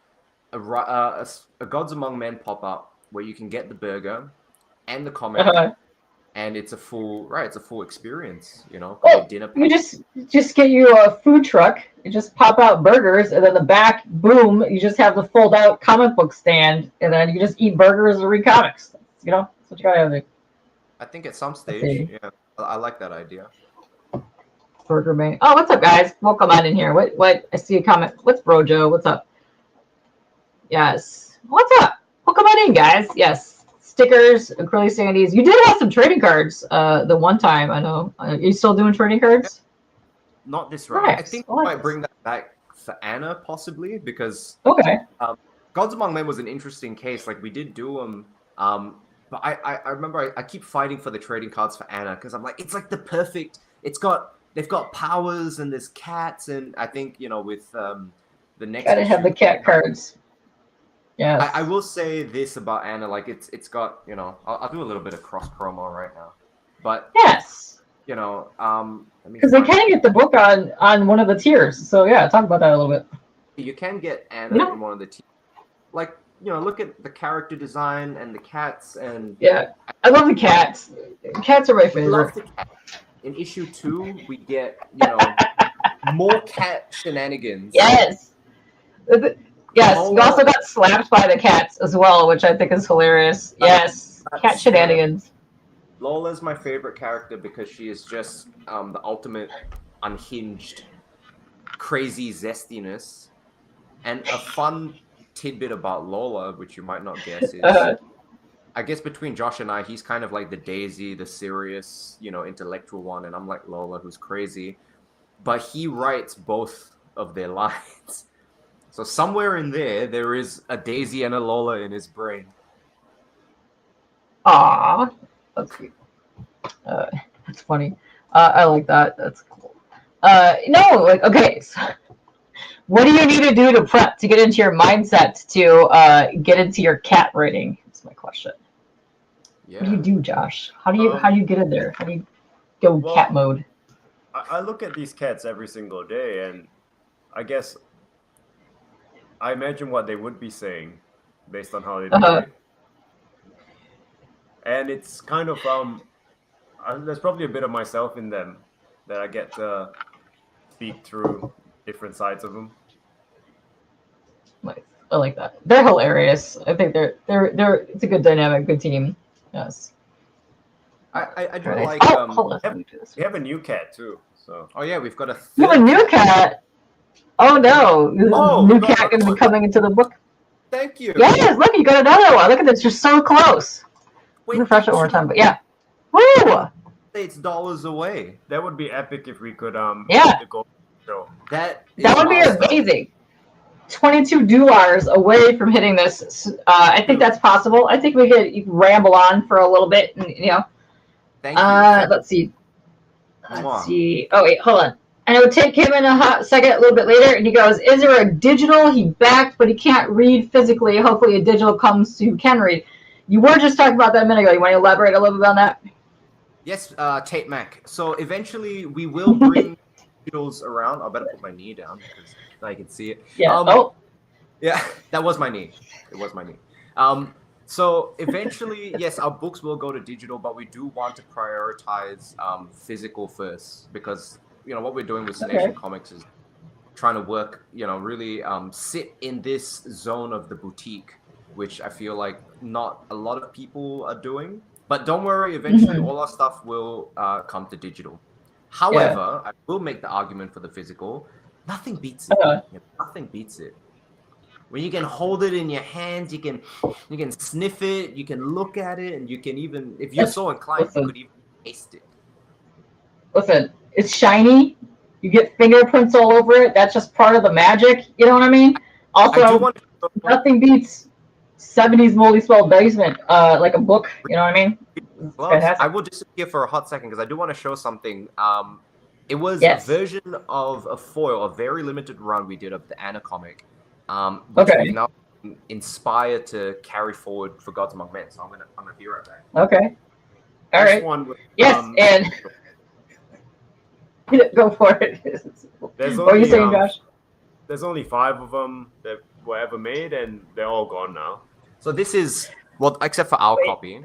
a Gods Among Men pop-up where you can get the burger and the comic, and it's a full experience, you know. Dinner. You just get you a food truck. You just pop out burgers, and then the back, boom, you just have the fold out comic book stand, and then you just eat burgers and read comics. You know, that's what you gotta do. I think at some stage, yeah, I like that idea. Burger Man. Oh, what's up, guys? Welcome on in here. What? I see a comment. What's Brojo? What's up? Yes. What's up? Welcome on in, guys. Yes. Stickers, acrylic sandies. You did have some trading cards the one time, I know. Are you still doing trading cards? Not this round. I think we might bring that back for Anna, possibly, because Gods Among Men was an interesting case. Like, we did do them, but I remember I keep fighting for the trading cards for Anna, because I'm like, it's like the perfect, they've got powers, and there's cats, and I think, you know, with the next gotta have the cat cards. Yeah, I will say this about Anna, like it's got, you know, I'll do a little bit of cross promo right now, but yes, you know, because they can get the book on one of the tiers. So yeah, talk about that a little bit. You can get Anna in one of the tiers, like, you know, look at the character design and the cats, and I love the cats. Cats are my favorite. In issue 2, we get, you know, more cat shenanigans. Yes. Yes, we also got slapped by the cats as well, which I think is hilarious. Yes, cat shenanigans. Lola's my favorite character because she is just the ultimate unhinged, crazy zestiness. And a fun tidbit about Lola, which you might not guess, is I guess between Josh and I, he's kind of like the Daisy, the serious, you know, intellectual one, and I'm like Lola, who's crazy. But he writes both of their lines. So somewhere in there is a Daisy and a Lola in his brain. Aww. That's cute. That's funny. I like that. That's cool. No, like, okay. So what do you need to do to prep to get into your mindset to get into your cat writing? That's my question. Yeah. What do you do, Josh? How do you get in there? How do you go cat mode? I look at these cats every single day, and I guess I imagine what they would be saying based on how they do it. And it's kind of there's probably a bit of myself in them that I get to speak through different sides of them. Nice. I like that. They're hilarious. I think they're it's a good dynamic, good team. Yes. I do nice. like we have a new cat too. So we've got a you have a new cat. Oh no! New cat gonna be coming into the book. Thank you. Yes, look, you got another one. Look at this, you're so close. Refresh it one more time, but yeah. Woo! It's dollars away. That would be epic if we could the gold show. That would be amazing. $22 away from hitting this. I think that's possible. I think we could ramble on for a little bit, and you know. Thank you. Let's see. Oh wait, hold on. And it would take him in a hot second, a little bit later, and he goes, "Is there a digital?" He backed, but he can't read physically. Hopefully, a digital comes so you can read. You were just talking about that a minute ago. You want to elaborate a little bit on that? Yes, Tate Mac. So eventually, we will bring digitals around. I better put my knee down because I can see it. Yeah. Yeah, that was my knee. It was my knee. So eventually, yes, our books will go to digital, but we do want to prioritize physical first because what we're doing with Cynation Comics is trying to work, really sit in this zone of the boutique, which I feel like not a lot of people are doing. But don't worry, eventually all our stuff will come to digital. However, I will make the argument for the physical. Nothing beats it. Nothing beats it. When you can hold it in your hands, you can sniff it, you can look at it, and you can even, if you're so inclined, you could even taste it. Listen, it's shiny. You get fingerprints all over it. That's just part of the magic. You know what I mean? Also, nothing beats 70s moldy smell basement, like a book. You know what I mean? Well, I will disappear for a hot second because I do want to show something. It was a version of a foil, a very limited run we did of the Anna comic. Which we've now inspired to carry forward for Gods Among Men. So I'm gonna be right back. Okay. All right. And go for it. What are you saying, Josh? There's only 5 of them that were ever made, and they're all gone now. So this is except for our copy.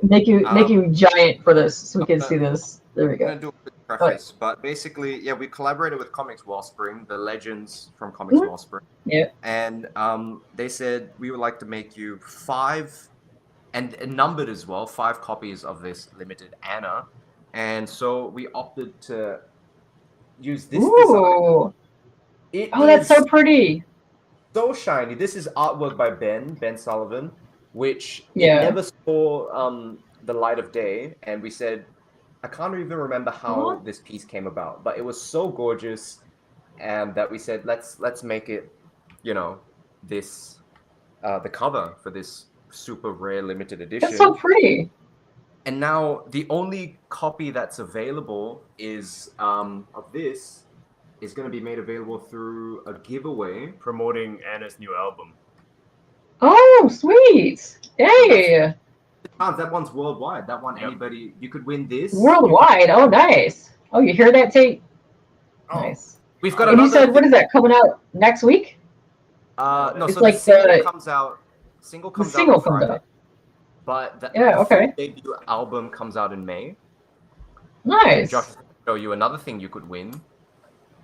Make you giant for this so we can see this. There we go. I'm gonna do a quick preface, but basically, we collaborated with Comics Wellspring, the legends from Comics Wellspring. Yeah. And they said we would like to make you 5, and numbered as well, 5 copies of this limited Anna, and so we opted to use this design. That's so pretty. So shiny. This is artwork by Ben Sullivan, which never saw the light of day, and we said, I can't even remember how this piece came about, but it was so gorgeous, and that we said let's make it, this the cover for this super rare limited edition. That's so pretty. And now the only copy that's available is of this is going to be made available through a giveaway promoting Anna's new album. Oh, sweet! Hey. That one's worldwide. That one, anybody, you could win this. Worldwide. Oh, nice. Oh, you hear that, Tate? Oh. Nice. We've got. And you said, what is that coming out next week? No, it's so like the single comes out. Single comes out. But the debut album comes out in May. Nice. Josh will show you another thing you could win.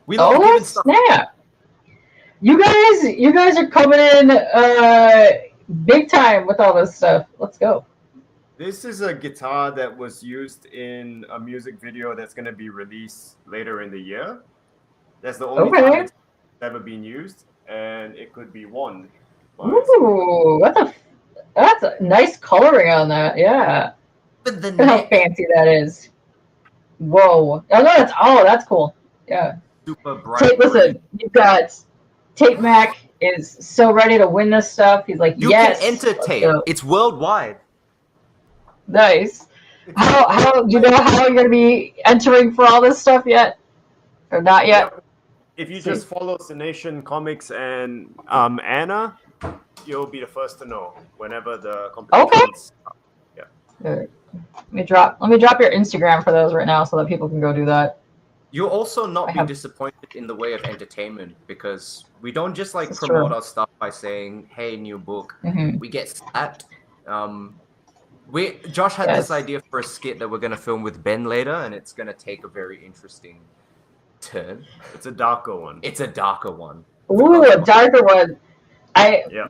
Snap! You guys are coming in big time with all this stuff. Let's go. This is a guitar that was used in a music video that's going to be released later in the year. That's the only time it's ever been used, and it could be won. Ooh, that's a nice coloring on that. Yeah. But look how fancy that is. Whoa. That's cool. Yeah. Super bright. Listen, you've got Tate Mac is so ready to win this stuff. He's like, you can enter Tate. It's worldwide. Nice. How do you know how you're gonna be entering for all this stuff yet, or not yet? If you just follow Cynation Comics and Anna, you'll be the first to know whenever the competition. Okay. Yeah. Let me drop your Instagram for those right now so that people can go do that. You'll also not be disappointed in the way of entertainment because we don't just promote our stuff by saying, "Hey, new book." Mm-hmm. We get slapped. Josh had this idea for a skit that we're going to film with Ben later, and it's going to take a very interesting turn. It's a darker one. Ooh, a darker one.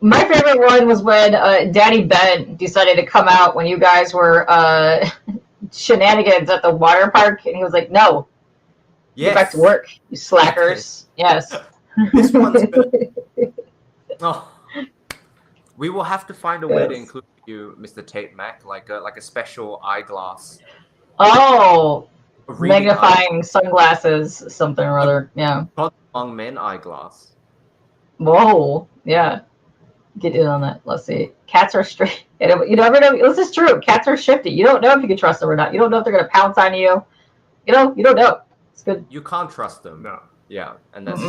My favorite one was when Daddy Ben decided to come out when you guys were shenanigans at the water park, and he was like, "No, get back to work, you slackers." Yes. This one's good. Oh, we will have to find a way to include you, Mr. Tate Mac, like a special eyeglass. Oh, magnifying sunglasses, something or other. Yeah. Among Men eyeglass. Whoa. Yeah. Get in on that. Let's see. Cats are straight. You never know. This is true. Cats are shifty. You don't know if you can trust them or not. You don't know if they're going to pounce on you. You don't know. It's good. You can't trust them. No. Yeah, and that's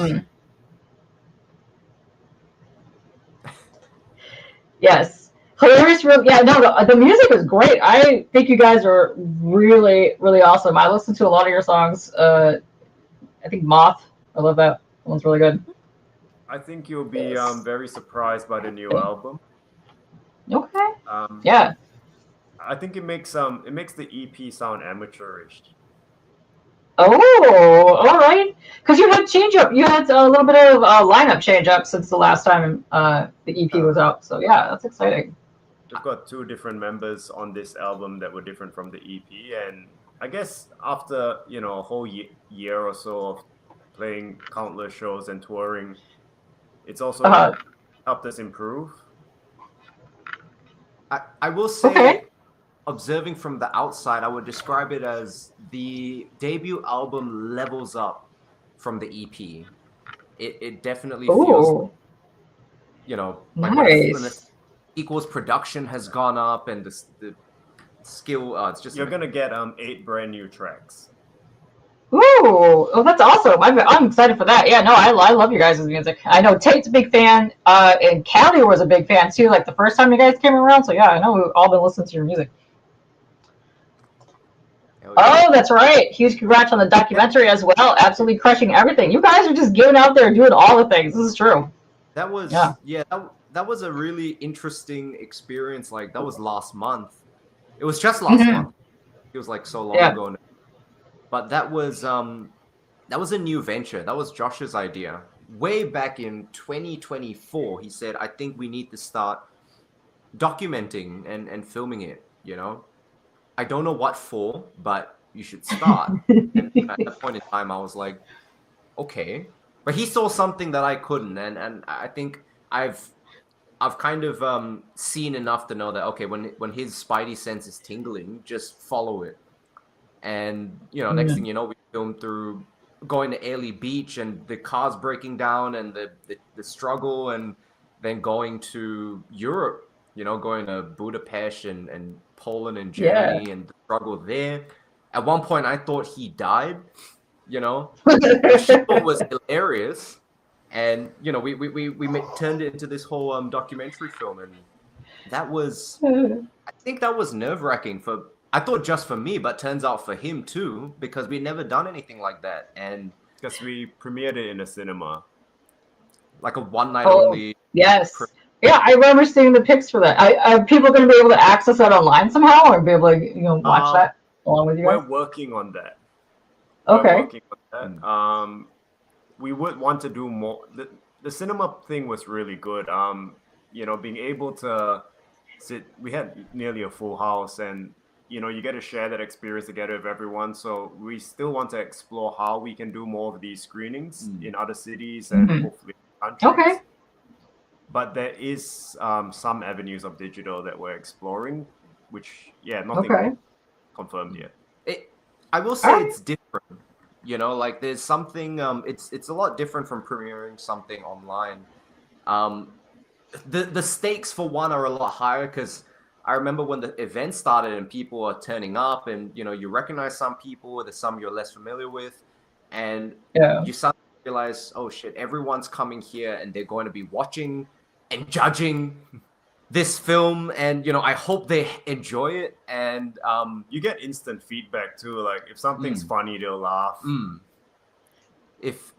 Yes. Hilarious. Yeah, no, the music is great. I think you guys are really, really awesome. I listened to a lot of your songs. I think Moth. I love that. That one's really good. I think you'll be Yes. very surprised by the new album. Okay. Um, Yeah. I think it makes the EP sound amateurish. Oh, all right. Because you had change up. You had a little bit of lineup change up since the last time the EP was out. So yeah, that's exciting. We've got 2 different members on this album that were different from the EP, and I guess after a whole year or so of playing countless shows and touring, it's also helped us improve. I will say, Okay. observing from the outside, I would describe it as the debut album levels up from the EP. It definitely feels, Ooh, like when the equals production has gone up and the skill. It's just You're gonna get 8 brand new tracks. Ooh, oh, that's awesome. I'm excited for that. Yeah, no, I love you guys' music. I know Tate's a big fan, and Callie was a big fan too, like the first time you guys came around. So yeah, I know we've all been listening to your music. Oh, that's right. Huge congrats on the documentary as well. Absolutely crushing everything. You guys are just getting out there and doing all the things. This is true. That was that was a really interesting experience. Like that was last month. It was just last month. It was like so long ago now. But that was a new venture. That was Josh's idea. Way back in 2024, he said, I think we need to start documenting and filming it, I don't know what for, but you should start. And at that point in time, I was like, okay. But he saw something that I couldn't, and I think I've kind of seen enough to know that, okay, when his spidey sense is tingling, just follow it. And, next thing you know, we filmed through going to Ailey Beach and the cars breaking down and the struggle, and then going to Europe, going to Budapest and Poland and Germany and the struggle there. At one point, I thought he died, The show was hilarious. And, we turned it into this whole documentary film. And that was, I think that was nerve-wracking I thought just for me, but turns out for him too, because we'd never done anything like that. And because we premiered it in a cinema. Like a one-night only. Yes. Yeah, I remember seeing the pics for that. Are people going to be able to access that online somehow, or be able to, watch that along with you guys? We're working on that. Okay. We would want to do more. The cinema thing was really good. Being able to sit. We had nearly a full house, and you get to share that experience together with everyone. So we still want to explore how we can do more of these screenings in other cities and hopefully countries. Okay. But there is some avenues of digital that we're exploring, which nothing confirmed yet. I will say it's different. Like there's something. It's a lot different from premiering something online. The stakes for one are a lot higher because I remember when the event started and people are turning up, and you recognize some people, there's some you're less familiar with, and you suddenly realize, oh shit, everyone's coming here and they're going to be watching and judging this film, and I hope they enjoy it. And you get instant feedback too. Like if something's funny, they'll laugh. If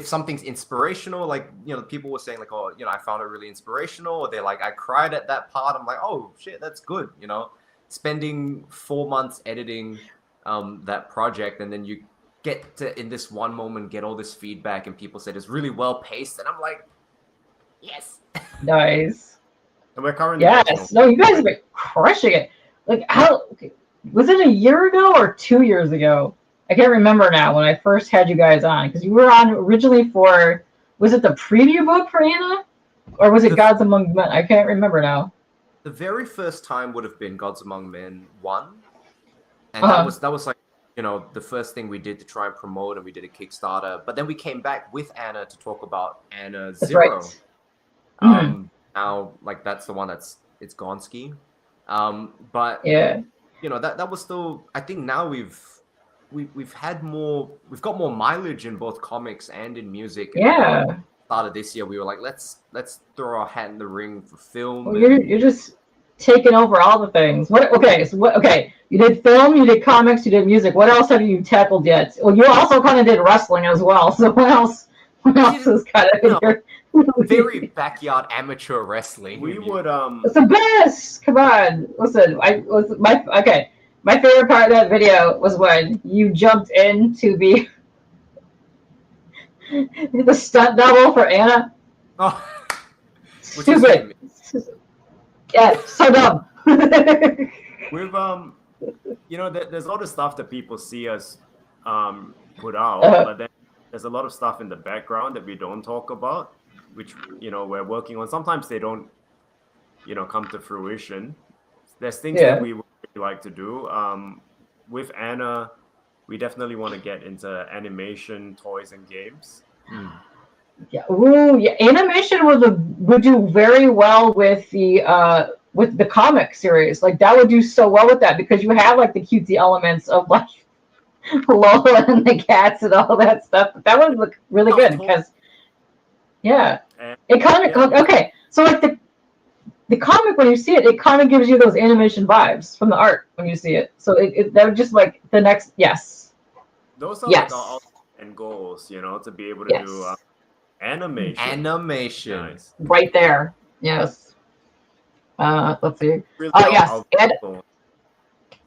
something's inspirational, like people were saying like, oh, I found it really inspirational, or they're like, I cried at that part. I'm like, oh shit, that's good. Spending 4 months editing that project, and then you get to in this one moment get all this feedback, and people said it's really well paced, and I'm like, yes. Nice. And we're currently no, you guys have been crushing it. Like how was it a year ago or 2 years ago? I can't remember now when I first had you guys on, because you were on originally for, was it the preview book for Anna, or was it Gods Among Men? I can't remember now. The very first time would have been Gods Among Men 1, and that was like the first thing we did to try and promote, and we did a Kickstarter. But then we came back with Anna to talk about Anna Zero. Right. Now like that's the one it's Gonski. But that was still, I think now we've we've got more mileage in both comics and in music. And Yeah. Started this year, we were like, let's throw our hat in the ring for film. Well, you're just taking over all the things. Okay, you did film, you did comics, you did music. What else have you tackled yet? Well, you also kind of did wrestling as well. So what else is kind of in your very backyard amateur wrestling? We would It's the best. Come on, listen. My favorite part of that video was when you jumped in to be the stunt double for Anna. Oh, Stupid. Yeah, so dumb. We've there's a lot of stuff that people see us put out, but then there's a lot of stuff in the background that we don't talk about, which we're working on. Sometimes they don't come to fruition. There's things that we would really like to do. With Anna, we definitely want to get into animation, toys, and games. Yeah, ooh, yeah. Animation would do very well with the comic series. Like that would do so well with that because you have like the cutesy elements of like Lola and the cats and all that stuff. But that would look really good because it kind of okay. So like the comic when you see it, it kind of gives you those animation vibes from the art when you see it. So that would just like the next Those are like our end goals, to be able to do animation. Animation. Right there. Yes. Let's see. Really yes.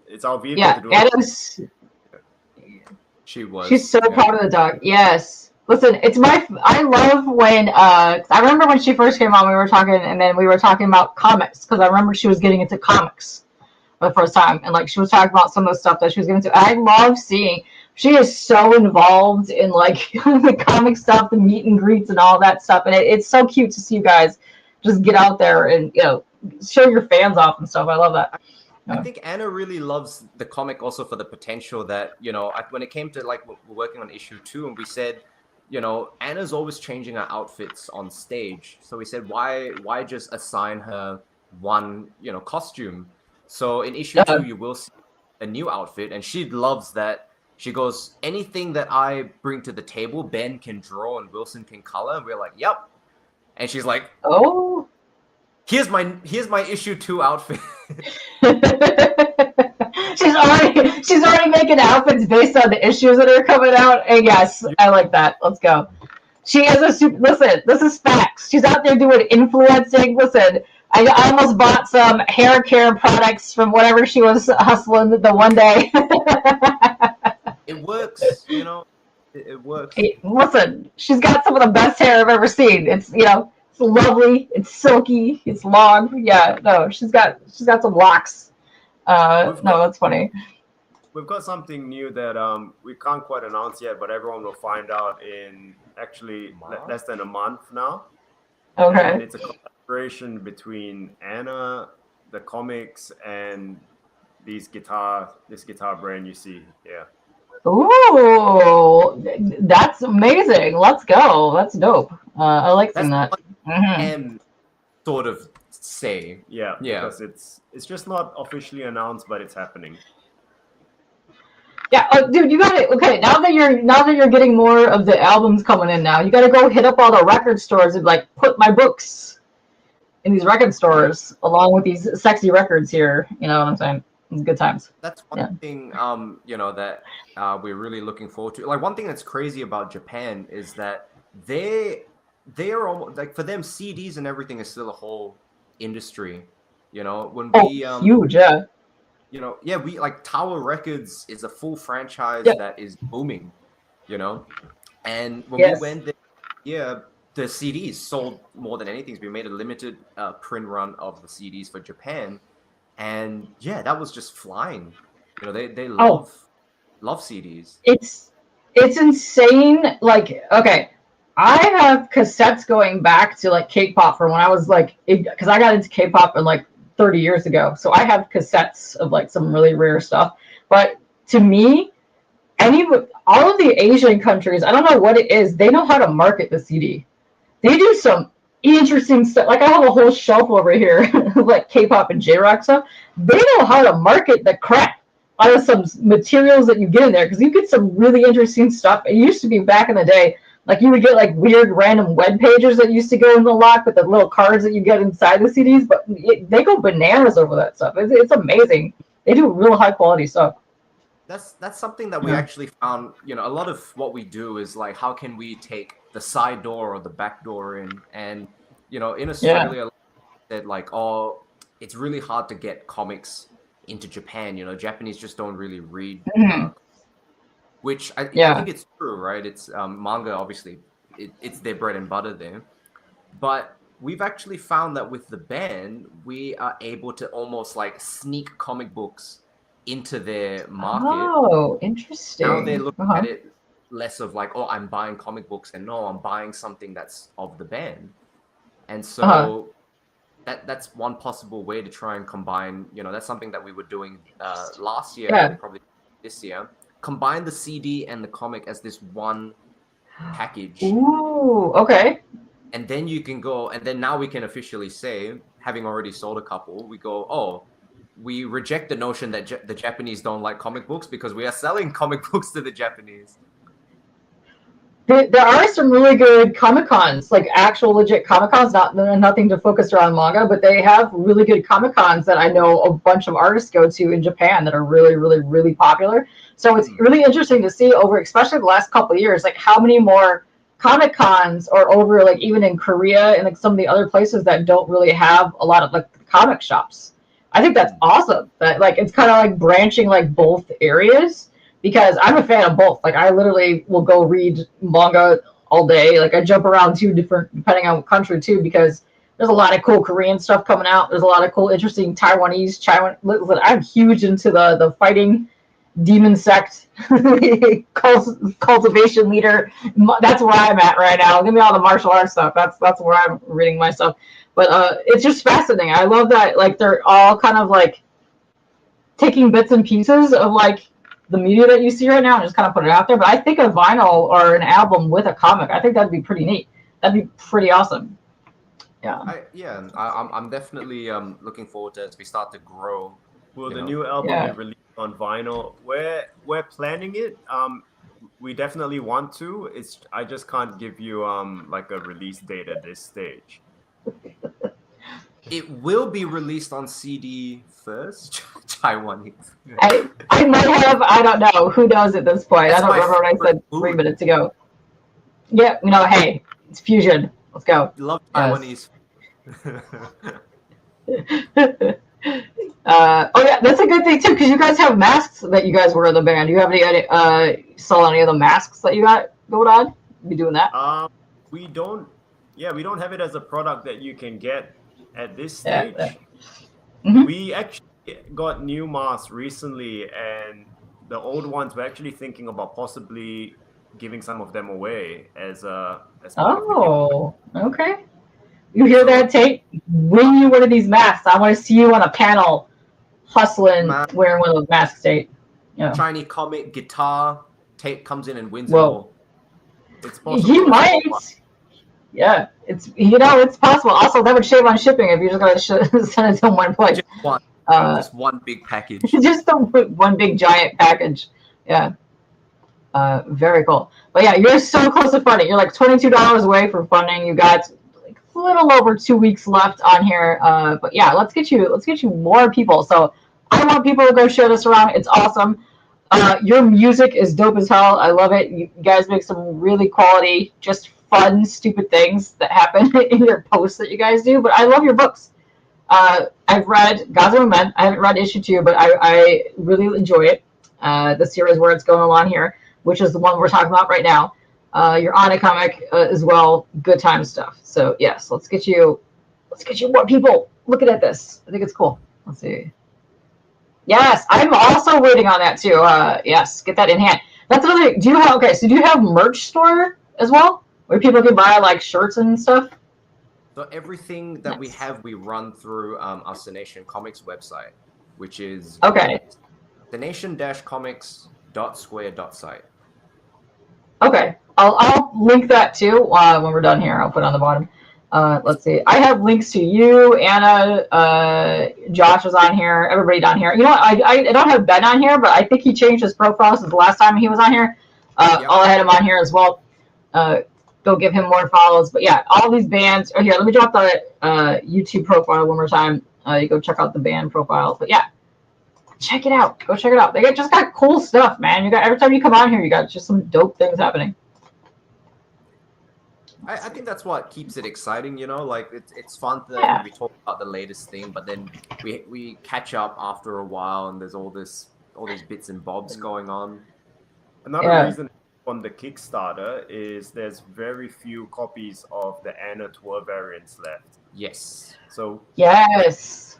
It's our vehicle to do Adam's. She's so proud of the dog. Yes. Listen, I love when I remember when she first came on, we were talking, and then we were talking about comics because I remember she was getting into comics for the first time, and like she was talking about some of the stuff that she was getting into. I love seeing she is so involved in like the comic stuff, the meet and greets, and all that stuff, and it's so cute to see you guys just get out there and show your fans off and stuff. I love that. I think Anna really loves the comic also for the potential that when it came to like we're working on issue 2, and we said, Anna's always changing her outfits on stage. So we said, why just assign her one, costume? So in issue 2, you will see a new outfit, and she loves that. She goes, anything that I bring to the table, Ben can draw and Wilson can color. And we're like, yep. And she's like, oh, here's my issue 2 outfit. She's already making outfits based on the issues that are coming out. And yes, I like that. Let's go. She is listen, this is facts. She's out there doing influencing. Listen, I almost bought some hair care products from whatever she was hustling the one day. It works, it works. Listen, she's got some of the best hair I've ever seen. It's it's lovely, it's silky, it's long. Yeah, no, she's got some locks. That's funny. We've got something new that we can't quite announce yet, but everyone will find out in actually less than a month now. Okay. And it's a collaboration between Anna, the comics, and this guitar brand you see. Yeah. Ooh, that's amazing. Let's go. That's dope. I like seeing that. And sort of say. Yeah. Because it's just not officially announced, but it's happening. Yeah, dude, you got it. Okay, now that you're getting more of the albums coming in now, you got to go hit up all the record stores and like put my books in these record stores along with these sexy records here. You know what I'm saying? It's good times. That's one thing, that we're really looking forward to. Like one thing that's crazy about Japan is that they are almost like for them CDs and everything is still a whole industry. When we huge, yeah. We like Tower Records is a full franchise that is booming, and when we went there, the CDs sold more than anything. We made a limited print run of the CDs for Japan, and that was just flying. They love CDs. It's insane. Like, okay, I have cassettes going back to like Kpop from when I was like, because I got into Kpop in like 30 years ago. So I have cassettes of like some really rare stuff. But to me, all of the Asian countries, I don't know what it is, they know how to market the CD. They do some interesting stuff. Like I have a whole shelf over here, like K-pop and J-rock stuff. They know how to market the crap out of some materials that you get in there, because you get some really interesting stuff. It used to be back in the day, like you would get like weird random web pages that used to go in the lock with the little cards that you get inside the CDs, but they go bananas over that stuff. It's amazing. They do real high quality stuff. That's something that we actually found. You know, a lot of what we do is like, how can we take the side door or the back door in? And you know, in Australia, that like, oh, it's really hard to get comics into Japan. You know, Japanese just don't really read, which I think it's true, right? It's manga, obviously, it's their bread and butter there. But we've actually found that with the band, we are able to almost like sneak comic books into their market. Oh, interesting. Now they're looking at it less of like, oh, I'm buying comic books, and no, I'm buying something that's of the band. And so that's one possible way to try and combine, you know, that's something that we were doing last year, and probably this year. Combine the CD and the comic as this one package. Ooh, okay. And then you can go, and then now we can officially say, having already sold a couple, we go, oh, we reject the notion that the Japanese don't like comic books, because we are selling comic books to the Japanese. There are some really good Comic-Cons, like actual legit Comic-Cons, nothing to focus around manga, but they have really good Comic-Cons that I know a bunch of artists go to in Japan that are really, really, really popular. So it's really interesting to see over, especially the last couple of years, like how many more Comic-Cons are over, like even in Korea and like some of the other places that don't really have a lot of like comic shops. I think that's awesome. That like it's kind of like branching like both areas. Because I'm a fan of both. Like I literally will go read manga all day. Like I jump around too, different depending on what country too, because there's a lot of cool Korean stuff coming out. There's a lot of cool, interesting Taiwanese. I'm huge into the fighting demon sect cultivation leader. That's where I'm at right now. Give me all the martial arts stuff. That's where I'm reading my stuff. But it's just fascinating. I love that like they're all kind of like taking bits and pieces of like the media that you see right now and just kind of put it out there. But I think a vinyl or an album with a comic, I think that'd be pretty neat. That'd be pretty awesome. Yeah. I'm definitely looking forward to as we start to grow. Will the new album be released on vinyl? We're planning it. We definitely want to. I just can't give you like a release date at this stage. It will be released on CD first. Taiwanese. I might have. I don't know. Who knows at this point? I don't remember what I said 3 minutes ago. Yeah, you know. Hey, it's fusion. Let's go. Love Taiwanese. Oh yeah, that's a good thing too, because you guys have masks that you guys wear in the band. Do you have any sell any of the masks that you got going on? You doing that? We don't. Yeah, we don't have it as a product that you can get at this stage. We actually got new masks recently, and the old ones we're actually thinking about possibly giving some of them away as okay. You hear that, Tate? Win you one of these masks. I want to see you on a panel hustling wearing one of those masks, Tate. Yeah. Shiny comic guitar. Tate comes in and wins it all. It's possible. He might. Yeah, it's possible. Also, that would shave on shipping if you're just gonna send it to one place. Just one big package. Just one big giant package. Yeah. Very cool. But yeah, you're so close to funding. You're like $22 away from funding. You got like a little over 2 weeks left on here. But yeah, let's get you more people. So I want people to go share this around. It's awesome. Your music is dope as hell. I love it. You guys make some really quality, just fun, stupid things that happen in your posts that you guys do. But I love your books. I've read Gods Among Men. I haven't read issue 2, but I really enjoy it. The series where it's going along here, which is the one we're talking about right now. You're on a comic as well. Good time stuff. So yes, let's get you more people looking at this. I think it's cool. Let's see. Yes, I'm also waiting on that too. Yes, get that in hand. That's another thing. Do you have merch store as well, where people can buy like shirts and stuff? So everything that we have, we run through our Cynation Comics website, which is cynation-comics.square.site. Okay, I'll link that too when we're done here. I'll put it on the bottom. Let's see. I have links to you, Anna, Josh is on here, everybody down here. You know what? I don't have Ben on here, but I think he changed his profile since the last time he was on here. I'll add him on here as well. Go give him more follows. But yeah, all these bands. Oh, here, let me drop the YouTube profile one more time. You go check out the band profiles. But yeah, check it out. Go check it out. They just got cool stuff, man. You got every time you come on here, you got just some dope things happening. I think that's what keeps it exciting, you know. Like it's fun that we talk about the latest thing, but then we catch up after a while, and there's all these bits and bobs going on. Another reason on the Kickstarter is there's very few copies of the Anna tour variants left. Yes. So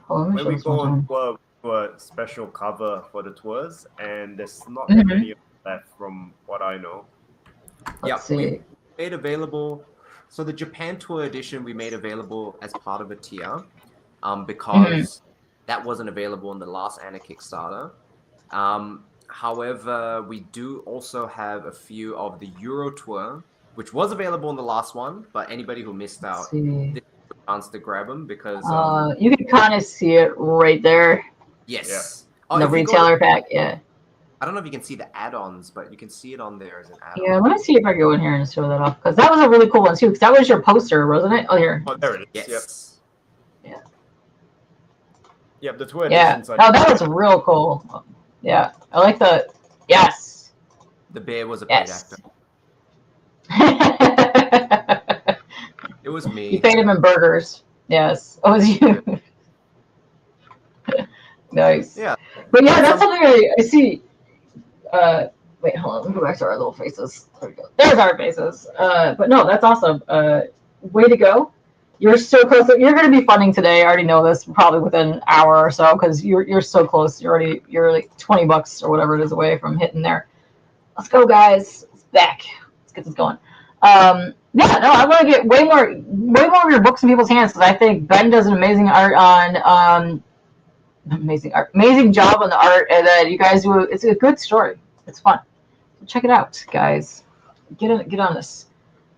when we go on tour, we do a special cover for the tours, and there's not that many left from what I know. Let's see. We made available. So the Japan tour edition we made available as part of a tier, because that wasn't available in the last Anna Kickstarter. However, we do also have a few of the Euro tour, which was available in the last one, but anybody who missed out didn't have a chance to grab them because you can kind of see it right there. Yes. The retailer pack, I don't know if you can see the add-ons, but you can see it on there as an add-on. Yeah, let me see if I can go in here and show that off, because that was a really cool one too. Because that was your poster, wasn't it? Oh, here. Oh, there it is. Yes. Yep. Yep. The tour editions. Oh, that was real cool. Yeah, I like the. Yes. The bear was a paid actor. It was me. You paid him in burgers. Yes, it was you. Nice. Yeah. But yeah, that's something I see. Wait, hold on. Let me go back to our little faces. There we go. There's our faces. But no, that's awesome. Way to go. You're so close. You're going to be funding today. I already know this, probably within an hour or so, because you're so close. You're like $20 or whatever it is away from hitting there. Let's go, guys. It's back. Let's get this going. I want to get way more of your books in people's hands, because I think Ben does an amazing job on the art, and then you guys do. It's a good story. It's fun. Check it out, guys. Get on this.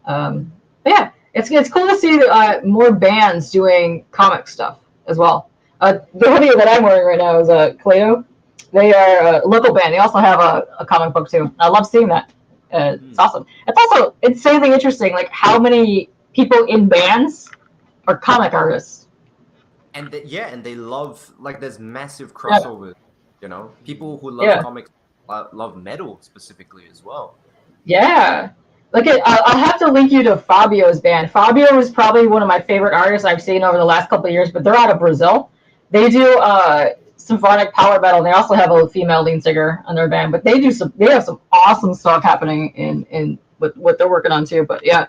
But yeah, it's cool to see more bands doing comic stuff as well. The hoodie that I'm wearing right now is Cleto. They are a local band. They also have a comic book too. I love seeing that. It's awesome. It's something interesting, like how many people in bands are comic artists. And they love, like, there's massive crossover, you know? People who love comics love metal specifically as well. Yeah. Like, I'll have to link you to Fabio's band. Fabio is probably one of my favorite artists I've seen over the last couple of years, but they're out of Brazil. They do symphonic power metal. They also have a female lead singer on their band, but they have some awesome stuff happening in what they're working on too. But yeah.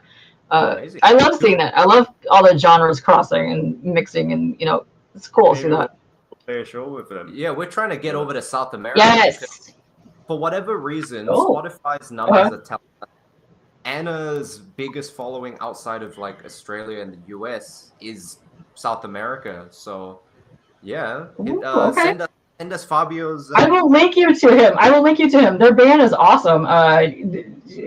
I love seeing that. I love all the genres crossing and mixing, and it's cool to see that. Play a show with them. Yeah, we're trying to get over to South America. Yes. For whatever reason, Spotify's numbers are telling us Anna's biggest following outside of like Australia and the US is South America. So yeah, send us Fabio's. I will link you to him. Their band is awesome.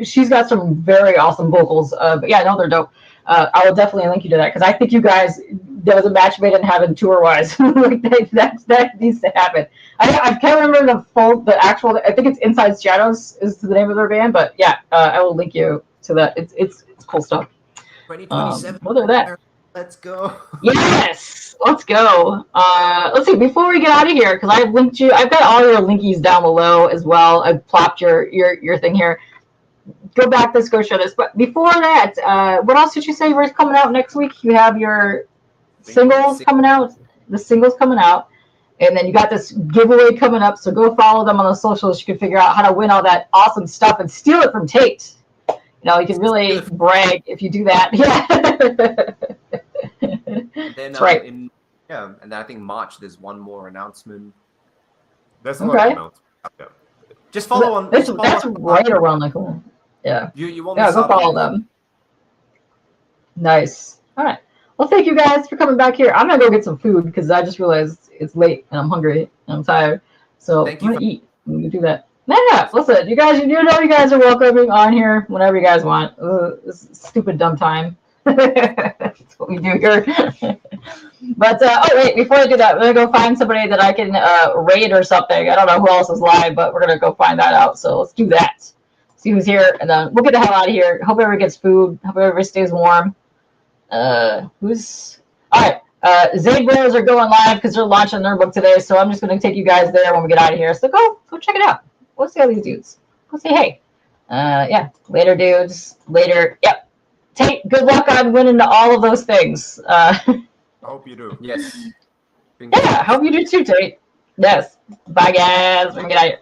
She's got some very awesome vocals. But yeah, no, they're dope. I will definitely link you to that, because I think you guys, there was a match made in heaven tour wise. Like that needs to happen. I can't remember the actual. I think it's Inside Shadows is the name of their band. But yeah, I will link you to that. It's cool stuff. 2027. Look at that. Let's go. Yes, let's go. Let's see, before we get out of here, because I've linked you, I've got all your linkies down below as well. I've plopped your thing here. Go back, let's go show this. But before that, what else did you say was coming out next week? You have your singles coming out. The singles coming out. And then you got this giveaway coming up. So go follow them on the socials. You can figure out how to win all that awesome stuff and steal it from Tate. You can really brag if you do that. Yeah. And then, that's right. And then I think March there's one more announcement. That's not an announcement. Yeah. Just follow on. That's right around the corner. Yeah. You won't go follow them. Nice. All right. Well, thank you guys for coming back here. I'm gonna go get some food because I just realized it's late and I'm hungry and I'm tired. So I'm gonna eat. I'm gonna do that. Yeah, listen, you guys are welcome on here whenever you guys want. This stupid dumb time. That's what we do here. But oh wait, before I do that, we're gonna go find somebody that I can raid or something. I don't know who else is live, but we're gonna go find that out. So let's do that. See who's here, and then we'll get the hell out of here. Hope everybody gets food. Hope everybody stays warm. Who's all right? Zay Bros are going live because they're launching their book today. So I'm just gonna take you guys there when we get out of here. So go check it out. Go see all these dudes. Go say hey. Yeah. Later, dudes. Later. Yep. Tate, good luck on winning all of those things. I hope you do. Yes. Yeah, I hope you do too, Tate. Yes. Bye, guys. We're gonna get out of here.